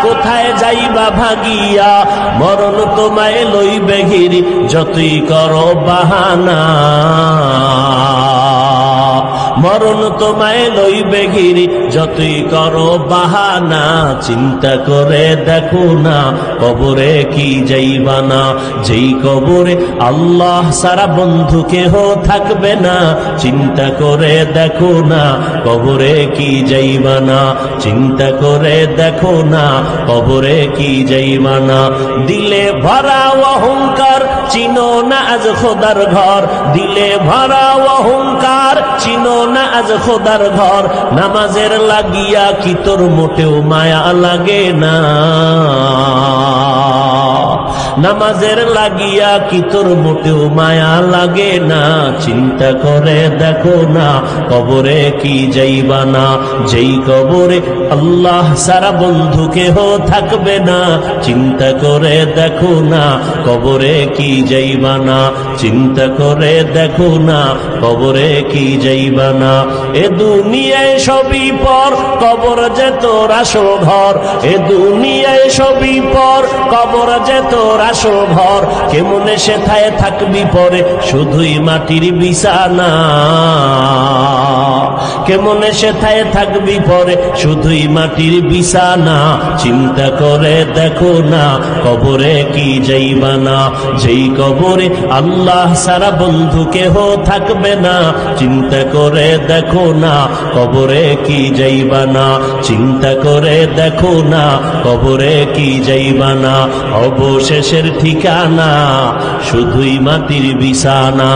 কোথায় যাইবা ভাগিয়া, মরণ তোমায় লইবে ঘিরি যতই করো বাহানা, মরণ তোমায় লইবে ঘিরি যতই করো বাহানা, চিন্তা করে দেখো না কবরে কি যাইবা না, যেই কবরে আল্লাহ সারা বন্ধু কেহ থাকবে না, চিন্তা করে দেখো না কবরে কি যাইবা না, চিন্তা করে দেখো না কবরে কি যাইবা না। দিলে ভরা অহংকার চিনো না আজ খোদার ঘর, দিলে ভরা অহংকার চিনো না আজ খোদার ঘর, নামাজের লাগিয়া কি তোর মোটেও মায়া লাগে না, নামাজের লাগিয়া কি তোর মোটেও মায়া লাগে না, চিন্তা করে দেখো না কবরে কি যাইবা না, যেই কবরে আল্লাহ সারা বন্ধু কেহ থাকবে না, চিন্তা করে দেখো না কবরে কি যাইবা না, চিন্তা করে দেখো না কবরে কি যাইবা না। এ দুনিয়ায় সবই পর, কবর যে তোর আসল ঘর, এ দুনিয়ায় সবই পর, কবর যে তোর আসল ঘর, কেমনে সেথায় থাকবি পরে শুধুই মাটির বিছানা, কেমনে সেথায় থাকবি পরে শুধুই মাটির বিছানা, চিন্তা করে দেখো না কবরে কি যাইবা না, যেই কবরে আল্লাহ সারা বন্ধু কেহ থাকবে না, চিন্তা করে দেখো না কবরে কি যাইবা না, চিন্তা করে দেখো না কবরে কি যাইবা না, অবশেষের ঠিকানা শুধুই মাটির বিছানা।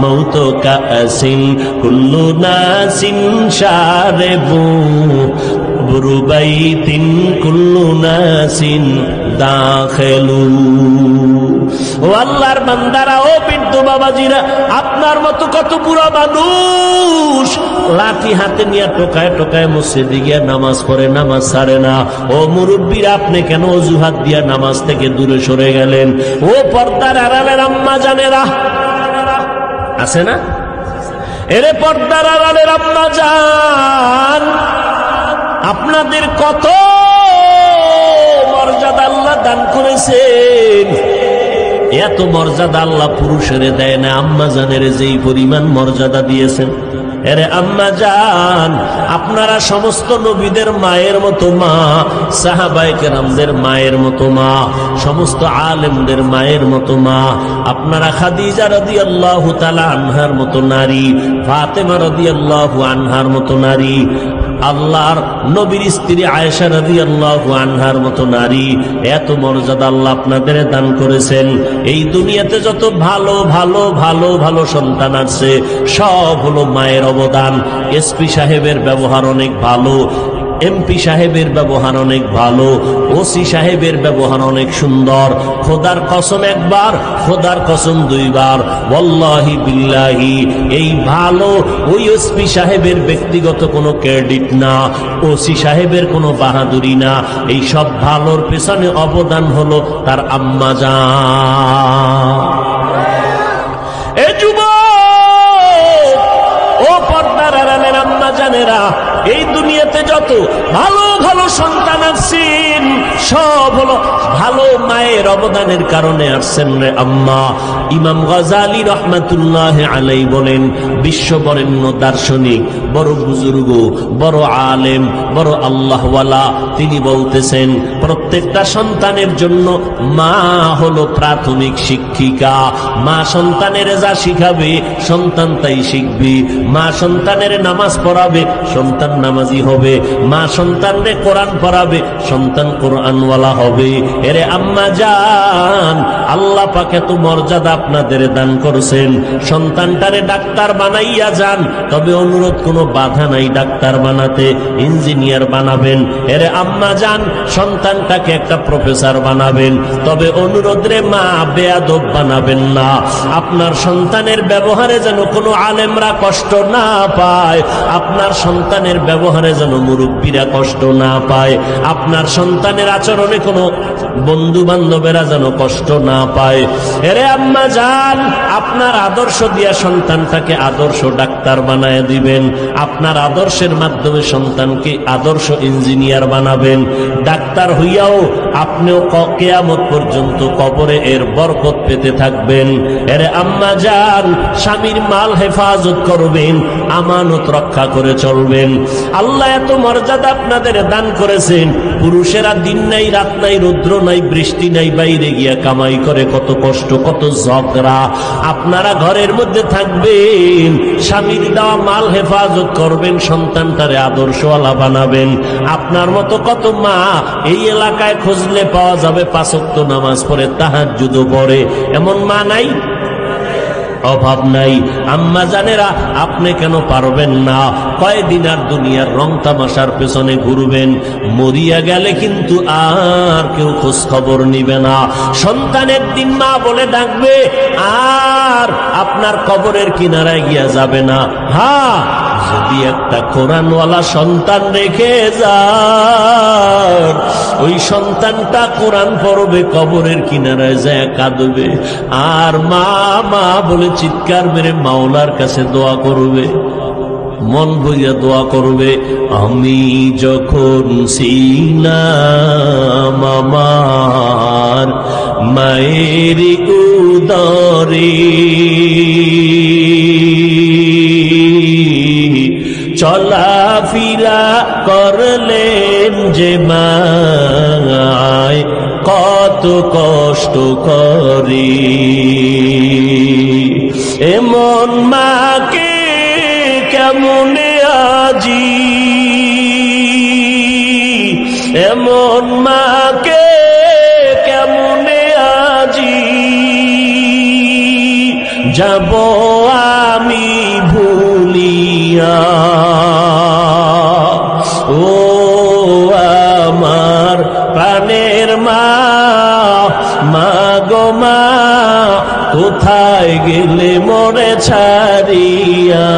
মৌত কাসিন কুল্লু নাসিন শারিবু, বুরুবাইতিন কুল্লু নাসিন দাখিলু। ও আল্লাহর বান্দারা, ও বৃদ্ধ বাবাজিরা, আপনার মতো কত বুড়া মানুষ লাঠি হাতে নিয়ে টোকায় টোকায় মসজিদে গিয়ে নামাজ পড়ে, নামাজ ছাড়ে না। ও মুরব্বীরা, আপনি কেন অজুহাত দিয়া নামাজ থেকে দূরে সরে গেলেন? ও পর্দার আড়ালের আম্মা জানেরা, আছে না? এরে পর্দার আড়ালের আম্মা জান, আপনাদের কত মর্যাদা আল্লাহ দান করেছেন। এত মর্যাদা আল্লাহ পুরুষের দেয় না, আম্মা জানের যেই পরিমাণ মর্যাদা দিয়েছেন। এরে আম্মা জান, আপনারা সমস্ত নবীদের মায়ের মতো মা, সাহাবায়ে কেরামদের মায়ের মতো মা, সমস্ত আলেমদের মায়ের মতো মা। আপনারা খাদিজা রাদিয়াল্লাহু তাআলা আনহার মতো নারী, ফাতেমা রাদিয়াল্লাহু আনহার মতো নারী, আল্লাহর নবীর স্ত্রী আয়েশা রাদিয়াল্লাহু আনহার মতো নারী। এত মর্যাদা আল্লাহ আপনাদের দান করেছেন। এই দুনিয়াতে যত ভালো ভালো ভালো ভালো সন্তান আছে, সব হলো মায়ের অবদান। এসপি সাহেবের ব্যবহার অনেক ভালো, এমপি সাহেবের ব্যবহার অনেক ভালো, ওসি সাহেবের ব্যবহার অনেক সুন্দর। খোদার কসম একবার, খোদার কসম দুইবার, ওয়াল্লাহি বিল্লাহি, এই ভালো ওই এসপি সাহেবের ব্যক্তিগত কোনো ক্রেডিট না, ওসি সাহেবের কোনো বাহাদুরি না। এই সব ভালোর পেছনে অবদান হলো তার আম্মা জান। এ যুবক, ও পর্দার আড়ালের আম্মা জানেরা, এই দুনিয়াতে যত ভালো ভালো সন্তান আসছেন, সব হলো ভালো মায়ের অবদানের কারণে আসছেন রে আম্মা। ইমাম গাজালি রহমাতুল্লাহ আলাইহি বলেন, বিশ্ববরেণ্য দার্শনিক, বড় বুজুর্গ, বড় আলেম, বড় আল্লাহওয়ালা, তিনি বলতেছেন, প্রত্যেকটা সন্তানের জন্য মা হলো প্রাথমিক শিক্ষিকা। মা সন্তানের যা শিখাবে সন্তান তাই শিখবে। মা সন্তানের নামাজ পড়াবে, সন্তান নামাজি হবে। মা সন্তানরে কোরআন পড়াবে, সন্তান কোরআনওয়ালা হবে। এরে আম্মা জান, আল্লাহ পাক এত মর্যাদা আপনাদের দান করছেন। সন্তানটারে ডাক্তার বানাইয়া যান, তবে অনুরোধ, কোনো বাধা নাই ডাক্তার বানাতে, ইঞ্জিনিয়ার বানাবেন। এরে আম্মা জান, সন্তানটাকে একটা প্রফেসর বানাবেন, তবে অনুরোধ রে মা, বেয়াদব বানাবেন না। আপনার সন্তানের ব্যবহারে যেন কোনো আলেমরা কষ্ট না পায়, আপনার সন্তানের ব্যবহারে যেন মুরব্বীরা কষ্ট না পায়, আপনার সন্তানের আচরণে কোনো বন্ধু বান্ধবেরা যেন কষ্ট না পায়। এরে আম্মা জান, আপনার আদর্শ দিয়া সন্তানটাকে আদর্শ ডাক্তার বানায় দিবেন। আপনার আদর্শের মাধ্যমে সন্তানকে আদর্শ ইঞ্জিনিয়ার বানাবেন। ডাক্তার হইয়াও আপনিও কিয়ামত পর্যন্ত কবরে এর বরকত পেতে থাকবেন। এরে আম্মা জান, স্বামীর মাল হেফাজত করবেন, আমানত রক্ষা করে চলবেন। আল্লাহ এত মর্যাদা আপনাদের দান করেছেন। পুরুষেরা দিন নাই, রাত নাই, রৌদ্র নাই, বৃষ্টি নাই, বাইরে গিয়া কামাই করে, কত কষ্ট, কত ঝগড়া। আপনারা ঘরের মধ্যে থাকবেন, স্বামীর দেওয়া মাল হেফাজত করবেন, সন্তানটারে আদর্শওয়ালা বানাবেন। আপনার মতো কত মা এই এলাকায় খুঁজলে পাওয়া যাবে, 5 ওয়াক্ত নামাজ পড়ে, তাহাজ্জুদও পড়ে, এমন মা নাই? অভাব নাই। আম্মা জানেরা, আপনি কেন পারবেন না? কয়দিন আর দুনিয়ার রং তামাশার পেছনে ঘুরবেন, মরিয়া গেলে কিন্তু আর কেউ খোঁজ খবর নিবে না। সন্তানের দিন মা বলে ডাকবে, আর আপনার কবরের কিনারায় গিয়া যাবে না। হ্যাঁ, যদি একটা কোরআনওয়ালা সন্তান রেখে যান, ওই সন্তানটা কোরআন পড়বে, কবরের কিনারায় যায় কাঁদবে, আর মা মা বলে চিৎকার মেরে মাওলার কাছে দোয়া করবে, মন ভরিয়া দোয়া করবে। আমি যখন ছিলাম আমার মায়ের উদরে, চলাফেরা করলেন যে মায়, কত কষ্ট করে। এমন মাকে কেমনে আজি, এমন মাকে কেমনে আজি যাব আমি ভুলিয়া। ও আমার প্রাণের মা, মা গো মা, কোথায় গেলে মোরে ছাড়িয়া?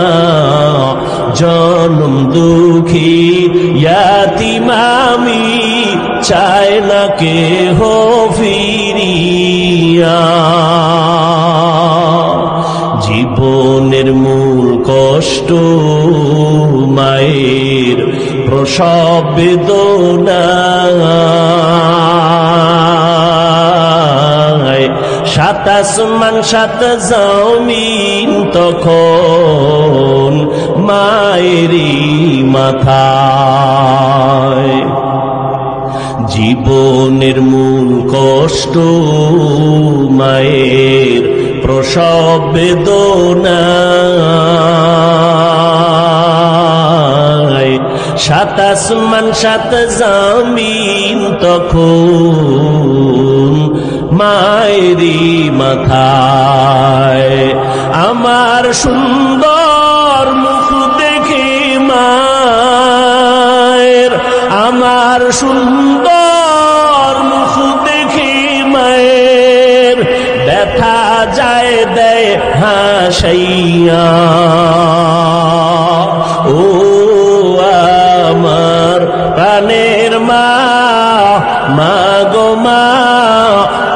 জনম দুঃখী ইয়াতীম আমি, চাই না কেহ ফিরিয়া। জীবনের মূল কষ্ট মায়ের প্রসব বেদনা, 7 আসমান 7 জমিন তখন মায়েরই মাথায়। জীবনের মূল কষ্ট মায়ের প্রসব বেদনা, 7 আসমান 7 জমিন তখন মায়েরই মাথায়। আমার সুন্দর মুখ দেখে মায়ের, আমার সুন্দর মুখ দেখে মায়ের ব্যথা যায় দেয় হাসাইয়া। ও আমার প্রাণের মা, মা গো মা,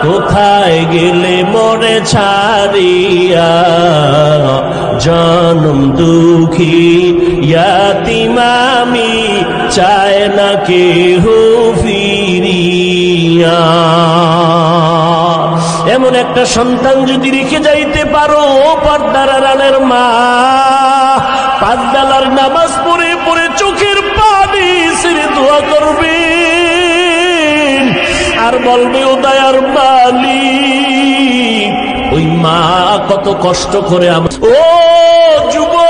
কোথায় গেলে মোরে ছাড়িয়া? জনম দুঃখী ইয়াতীম আমি, চায় না কেহ ফিরিয়া। এমন একটা সন্তান যদি রেখে যাইতে পারো পর্দার আড়ালের মা, 5 বেলার নামাজ পড়ে পড়ে চোখের পানি ছেড়ে দোয়া করবে আর বলবে ও দয়ার মালিক, ওই মা কত কষ্ট করে আমার। ও যুবক,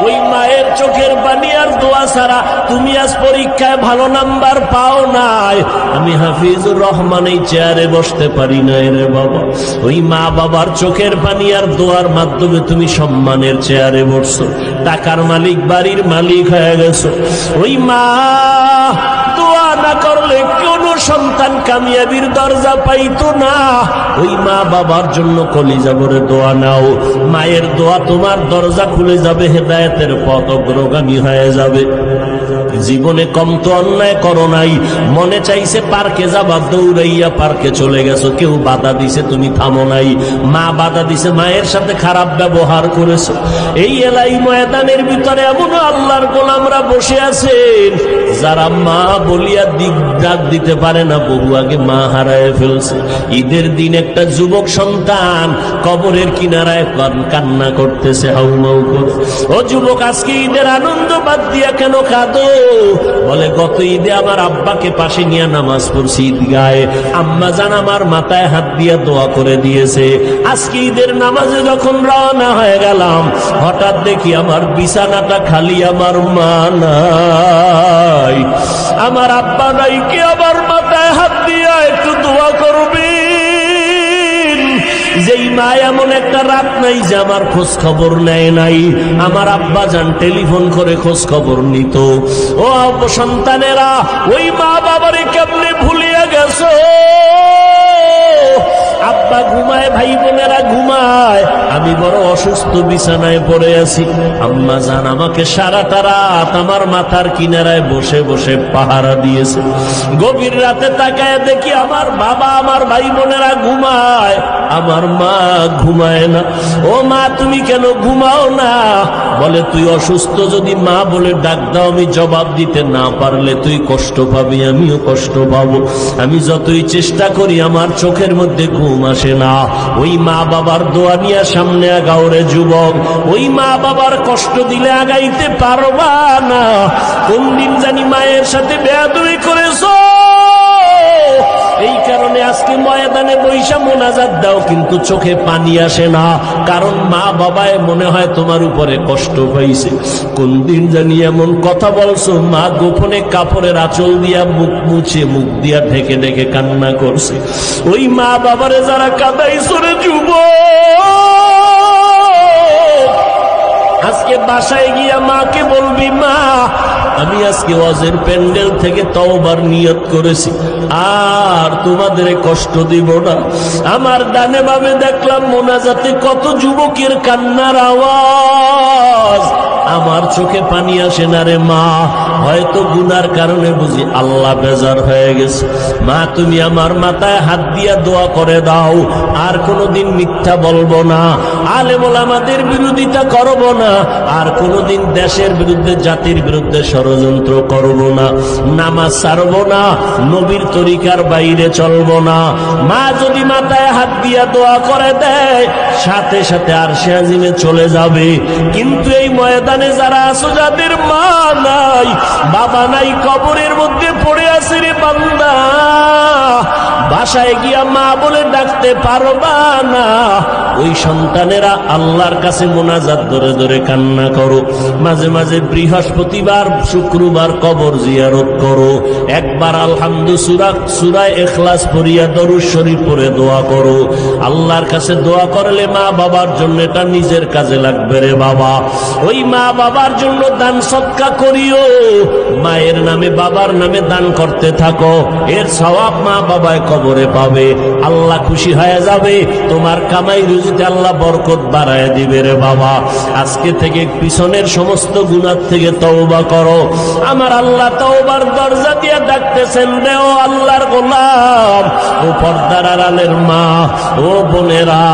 ওই মায়ের চোখের পানি আর দোয়া ছাড়া তুমি আজ পরীক্ষায় ভালো নাম্বার পাও নাই। আমি হাফিজুর রহমান এই চেয়ারে বসতে পারি না রে বাবা। ওই মা বাবার চোখের পানি আর দোয়ার মাধ্যমে তুমি সম্মানের চেয়ারে বসছো, টাকার মালিক, বাড়ির মালিক হয়ে গেছো। ওই মা দোয়া না করলে কোন সন্তান কামিয়াবির দরজা পাইতো না। ওই মা বাবার জন্য কলিজা ভরে দোয়া নাও, মায়ের দোয়া তোমার দরজা খুলে যাবে, হেদায়েতের পথ অগ্রগামী হয়ে যাবে। জীবনে কম তো অন্যায় করো নাই, মনে চাইছে পার্কে যাবা, দৌড়াইয়া পার্কে চলে গেছো, কেউ বাধা দিছে তুমি থামো নাই, মা বাধা দিছে, মায়ের সাথে খারাপ ব্যবহার করেছো। এই এলাই ময়দানের ভিতরে এমন আল্লাহর গোলামরা বসে আছেন যারা মা বলিয়া ডাক দিতে পারে না, বহু আগে মা হারায় ফেলছে। ঈদের দিন একটা যুবক সন্তান কবরের কিনারায় কান্না করতেছে হাউমাউ করে। ও যুবক, আজকে ঈদের আনন্দ বাদ দিয়া কেন কাঁদো? বলে গত ঈদে আমার আব্বাকে পাশে নিয়ে নামাজ পড়ছি ঈদগাহে, আম্মা জান আমার মাথায় হাত দিয়ে দোয়া করে দিয়েছে। আজকে ঈদের নামাজে যখন রওনা হয়ে গেলাম, হঠাৎ দেখি আমার বিছানাটা খালি, আমার মা নাই, আমার আব্বা নাই, কে আমার মাথায় হাত দিয়ে একটু দোয়া করবে? যেই মা এমন একটা রাত নাই যে আমার খোঁজ খবর নেয় নাই। আমার আব্বা যান টেলিফোন করে খোঁজ খবর নিত। ও সন্তানেরা, ওই মা বাবারে কেমনে ভুলিয়া গেছো? আব্বা ঘুমায়, ভাই বোনেরা ঘুমায়, আমি বড় অসুস্থ বিছানায় পড়ে আছি। আম্মা জান আমাকে সারাটা রাত আমার মাথার কিনারায় বসে বসে পাহারা দিয়েছে। গভীর রাতে তাকায় দেখি আমার বাবা, আমার ভাই বোনেরা ঘুমায়, আমার মা ঘুমায় না। ও মা, তুমি কেন ঘুমাও না? বলে তুই অসুস্থ, যদি মা বলে ডাক দাও, আমি জবাব দিতে না পারলে তুই কষ্ট পাবি, আমিও কষ্ট পাবো। আমি যতই চেষ্টা করি আমার চোখের মধ্যে ঘুম আসে না। ওই মা বাবার দোয়া নিয়ে সামনে আগাও রে যুবক, ওই মা বাবার কষ্ট দিলে আগাইতে পারবা না। কোন দিন জানি মায়ের সাথে বেয়াদবি করেছো, এই কারণে আজকে ময়দানে বৈশা মোনাজাত দাও, কিন্তু চোখে পানি আসে না, কারণ মা বাবায় মনে হয় তোমার উপরে কষ্ট পাইছে। কোন দিন জানি এমন কথা বলছো, মা গোপনে কাপড়ের আঁচল দিয়া মুখ মুছে, মুখ দিয়া ঢেকে ঢেকে কান্না করছে। ওই মা বাবারে যারা কাঁদাইছো রে যুবক, আজকে বাসায় গিয়া মাকে বলবি, মা আমি আজকে ওয়াজের প্যান্ডেল থেকে তওবার নিয়ত করেছি, আর তোমাদের কষ্ট দিব না। আমার ডানে বামে দেখলাম মোনাজাতে কত যুবকের কান্নার আওয়াজ। আমার চোখে পানি আসে না রে মা, হয়তো গুনার কারণে বুঝি আল্লাহ বেজার হয়ে গেছে। মা তুমি আমার মাথায় হাত দিয়া দোয়া করে দাও, আর কোনোদিন মিথ্যা বলবো না, আলেম ওলামাদের বিরোধিতা করব না, আর কোনোদিন দেশের বিরুদ্ধে জাতির বিরুদ্ধে ষড়যন্ত্র করব না, নামাজ ছাড়বো না, নবীর তরিকার বাইরে চলবো না। মা যদি মাথায় হাত দিয়া দোয়া করে দেয়, সাথে সাথে আরশে আজিমে চলে যাবে। কিন্তু এই ময়দানে যারা আছো, যাদের মা নাই বাবা নাই, কবরের মধ্যে পড়ে আছে রে বান্দা, বাসায় গিয়া মা বলে ডাকতে পারবা না, ওই সন্তানেরা আল্লাহর কাছে মোনাজাত ধরে ধরে কান্না করো। মাঝে মাঝে বৃহস্পতিবার শুক্রবার কবর জিয়ারত করো, একবার আলহামদুলিল্লাহ সূরা ইখলাস পড়িয়া দরুদ শরীফ পড়ে দোয়া করো। আল্লাহর কাছে দোয়া করলে মা বাবার জন্য এটা নিজের কাজে লাগবে রে বাবা। ওই মা বাবার জন্য দান সদকা করিও, মায়ের নামে বাবার নামে দান করতে থাকো, এর সওয়াব মা বাবায় কবরে পাবে, আল্লাহ খুশি হয়ে যাবে, তোমার কামাই রুজিতে আল্লাহ বরকত বাড়ায় দিবে রে বাবা। আজকে থেকে পিছনের সমস্ত গুনাহ থেকে তওবা করো। আমার আল্লাহ তওবার দরজা দিয়ে ডাকতেছেন রে ও আল্লাহর গোলাম, ও পর্দার আড়ালের মা, ও বোনেরা,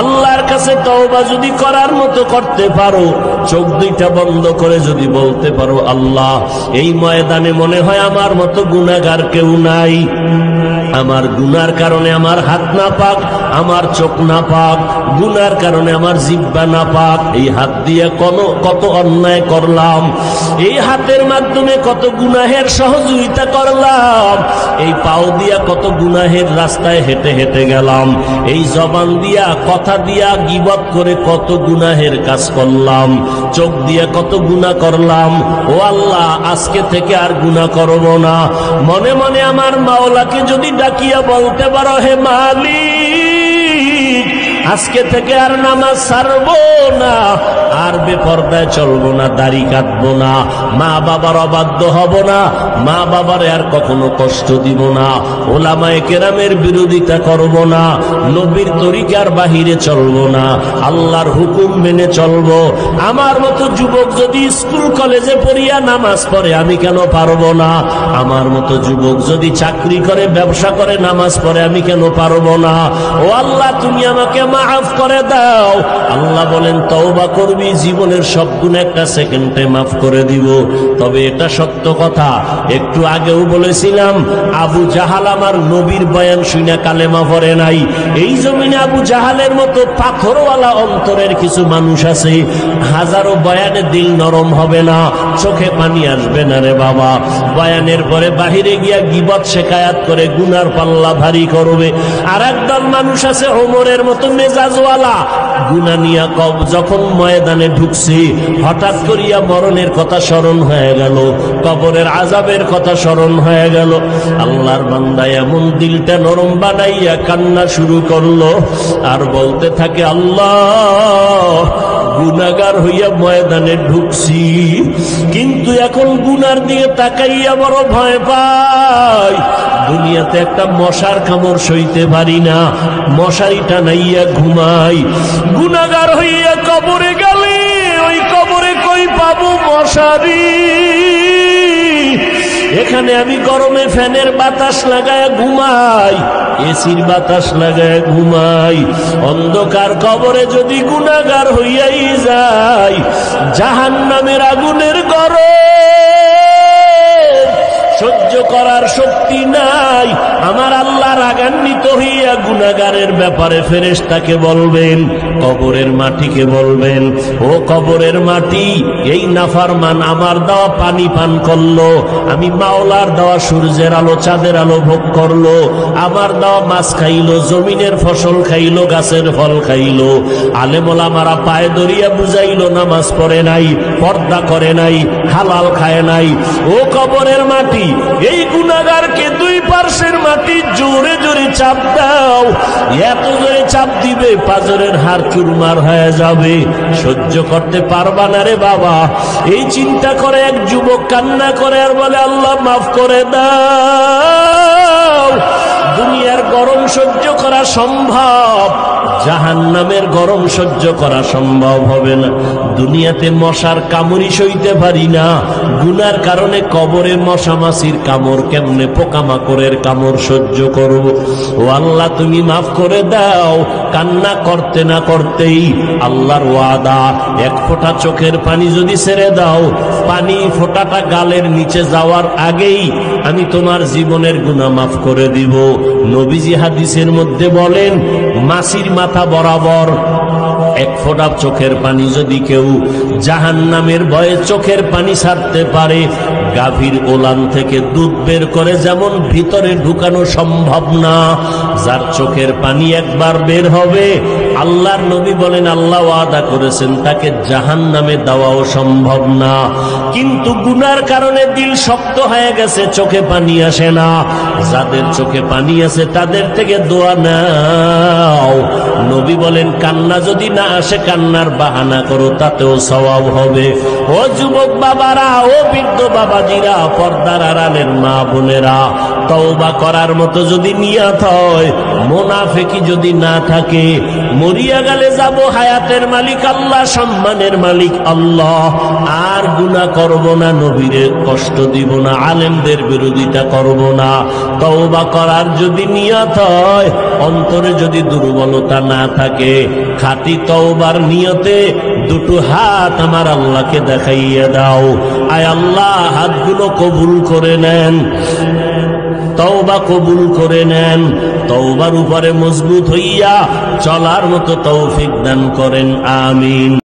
আল্লাহর কাছে তওবা যদি করার মতো করতে পারো, চোখ দুইটা বন্ধ করে যদি বলতে পারো, আল্লাহ এই ময়দানে মনে হয় আমার মতো গুনাহগার কেউ নাই, আমার গুনার কারণে আমার হাত না পাক, আমার চোখ না পাক, গুনার কারণে আমার জিহ্বা না পাক, এই হাত দিয়ে কত অন্যায় করলাম, এই হাতের মাধ্যমে কত গুনাহের সহযোগিতা করলাম, এই পাও দিয়া কত গুনাহের রাস্তায় হেঁটে হেঁটে গেলাম, এই জবান দিয়া কথা দিয়া গীবত করে কত গুনাহের কাজ করলাম, চোখ দিয়া কত গুনাহ করলাম। ও আল্লাহ আজকে থেকে আর গুনাহ করব না। মনে মনে আমার মাওলাকে যদি ডাকিয়া বলতে পারো, হে মালিক আজকে থেকে আর নামাজ ছাড়বো না, আর বেপরদায় চলবো না, দাড়ি কাটবো না, মা বাবার অবাধ্য হব না, মা বাবার আর কখনো কষ্ট দিব না, ওলামায়ে কেরামের বিরোধিতা করব না, নবীর তরিকার বাহিরে চলবো না, আল্লাহর হুকুম মেনে চলবো। আমার মতো যুবক যদি স্কুল কলেজে পড়িয়া নামাজ পড়ে, আমি কেন পারবো না? আমার মতো যুবক যদি চাকরি করে ব্যবসা করে নামাজ পড়ে, আমি কেন পারবো না? ও আল্লাহ তুমি আমাকে মাফ করে দাও। আল্লাহ বলেন তওবা করবি, জীবনের সব গুনাহ একটা সেকেন্ডে মাফ করে দিব। তবে এটা সত্য কথা, একটু আগেও বলেছিলাম, আবু জাহাল আমার নবীর বয়ান শুনে কালেমা পড়ে নাই। এই জমিনে আবু জাহালের মতো পাথরওয়ালা অন্তরের কিছু মানুষ আছে, হাজারো বয়ানে দিল নরম হবে না, চোখে পানি আসবে না রে বাবা। বয়ানের পরে বাহিরে গিয়া গীবত শেখায়াত করে গুনার পাল্লা ভারী করবে। আর একদল মানুষ আছে ওমরের মতো মেজাজওয়ালা, গুনাহ নিয়া যখন ময়দানে ঢুকছে, হঠাৎ করিয়া মরণের কথা স্মরণ হয়ে গেল, কবরের আযাবের কথা স্মরণ হয়ে গেল, আল্লাহর বান্দা এমন দিলটা নরম বানাইয়া কান্না শুরু করলো, আর বলতে থাকে, আল্লাহ গুনাহগার হইয়া ময়দানে ঢুকছি, কিন্তু এখন গুনার দিকে তাকাইয়া বড় ভয় পাই। দুনিয়াতে একটা মশার কামড় সইতে পারি না, মশারি টানাইয়া ঘুমাই। গুনাহগার হইয়া কবরে গেলে ওই কবরে কই পাবো মশারি? এখানে আমি গরমে ফ্যানের বাতাস লাগায় ঘুমাই, এসির বাতাস লাগায় ঘুমাই। অন্ধকার কবরে যদি গুনাহগার হইয়াই যাই, জাহান্নামের আগুনের গরম সহ্য করার শক্তি নাই। আমার আল্লাহ রাগান্বিত হইয়া গুনাহগারের ব্যাপারে ফেরেশতাকে বলবেন, কবরের মাটিকে বলবেন, ও কবরের মাটি, এই নাফরমান আমার দেওয়া পানি পান করলো, আমি মাওলার দেওয়া সূর্যের আলো চাঁদের আলো ভোগ করলো, আমার দেওয়া মাছ খাইলো, জমিনের ফসল খাইলো, গাছের ফল খাইলো, আলেম ওলামারা পায়ে ধরিয়া বুঝাইলো, নামাজ পড়ে নাই, পর্দা করে নাই, হালাল খায় নাই। ও কবরের মাটি, এই গুনাহগারকে দুই পার্শ্বের মাটি জোরে জোরে চাপ দাও, এত জোরে চাপ দিবে পাজরের হাড় চুরমার হয়ে যাবে, সহ্য করতে পারবা না রে বাবা। এই চিন্তা করে এক যুবক কান্না করে আর বলে, আল্লাহ মাফ করে দাও, দুনিয়ার গরম সহ্য করা সম্ভব, জাহান্নামের গরম সহ্য করা সম্ভব হবে না। দুনিয়াতে মশার কামড়ি সইতে পারি না, গুনার কারণে কবরে মশা মাছির কামড়, কেমনে পোকামাকড়ের কামড় সহ্য করব। ও আল্লাহ তুমি মাফ করে দাও। কান্না করতে না করতেই আল্লাহর ওয়াদা, এক ফোঁটা চোখের পানি যদি ছেড়ে দাও, পানি ফোঁটাটা গালের নিচে যাওয়ার আগেই আমি তোমার জীবনের গুনাহ মাফ করে দিব। নবীজি হাদিসের মধ্যে বলেন, মাছির মাথা বরাবর এক ফোঁটা চোখের পানি যদি কেউ জাহান্নামের ভয়ে চোখের পানি ছাড়তে পারে, গাভীর ওলান থেকে দুধ বের করে যেমন ভিতরে ঢুকানো সম্ভব না, যার চোখের পানি একবার বের হবে, আল্লাহর নবী বলেন আল্লাহ ওয়াদা করেছেন তাকে জাহান্নামে দেওয়াও সম্ভব না। কিন্তু গুনার কারণে দিল শক্ত হয়ে গেছে, চোখে পানি আসে না। যাদের চোখে পানি আছে তাদের থেকে দোয়া নাও। নবী বলেন কান্না যদি না আসে, কান্নার বাহানা করো, তাতেও সওয়াব হবে। ও যুবক বাবারা, ও বৃদ্ধ বাবাজিরা, পর্দার আড়ালের মা বোনেরা, তওবা করার মতো যদি নিয়ত হয়, মুনাফিকি যদি না থাকে, মরিয়া গেলে যাব হায়াতের মালিক আল্লাহ, সম্মানের মালিক আল্লাহ, আর গুনাহ করব না, নবীরে কষ্ট দিব না, আলেমদের বিরোধিতা করব না। তওবা করার যদি নিয়ত হয়, অন্তরে যদি দুর্বলতা না থাকে, খাঁটি তওবার নিয়তে দুটো হাত আমার আল্লাহকে দেখাইয়া দাও। আয় আল্লাহ, হাতগুলো কবুল করে নেন, তওবা কবুল করে নেন, তওবার উপরে মজবুত হইয়া চলার মতো তৌফিক দান করেন, আমিন।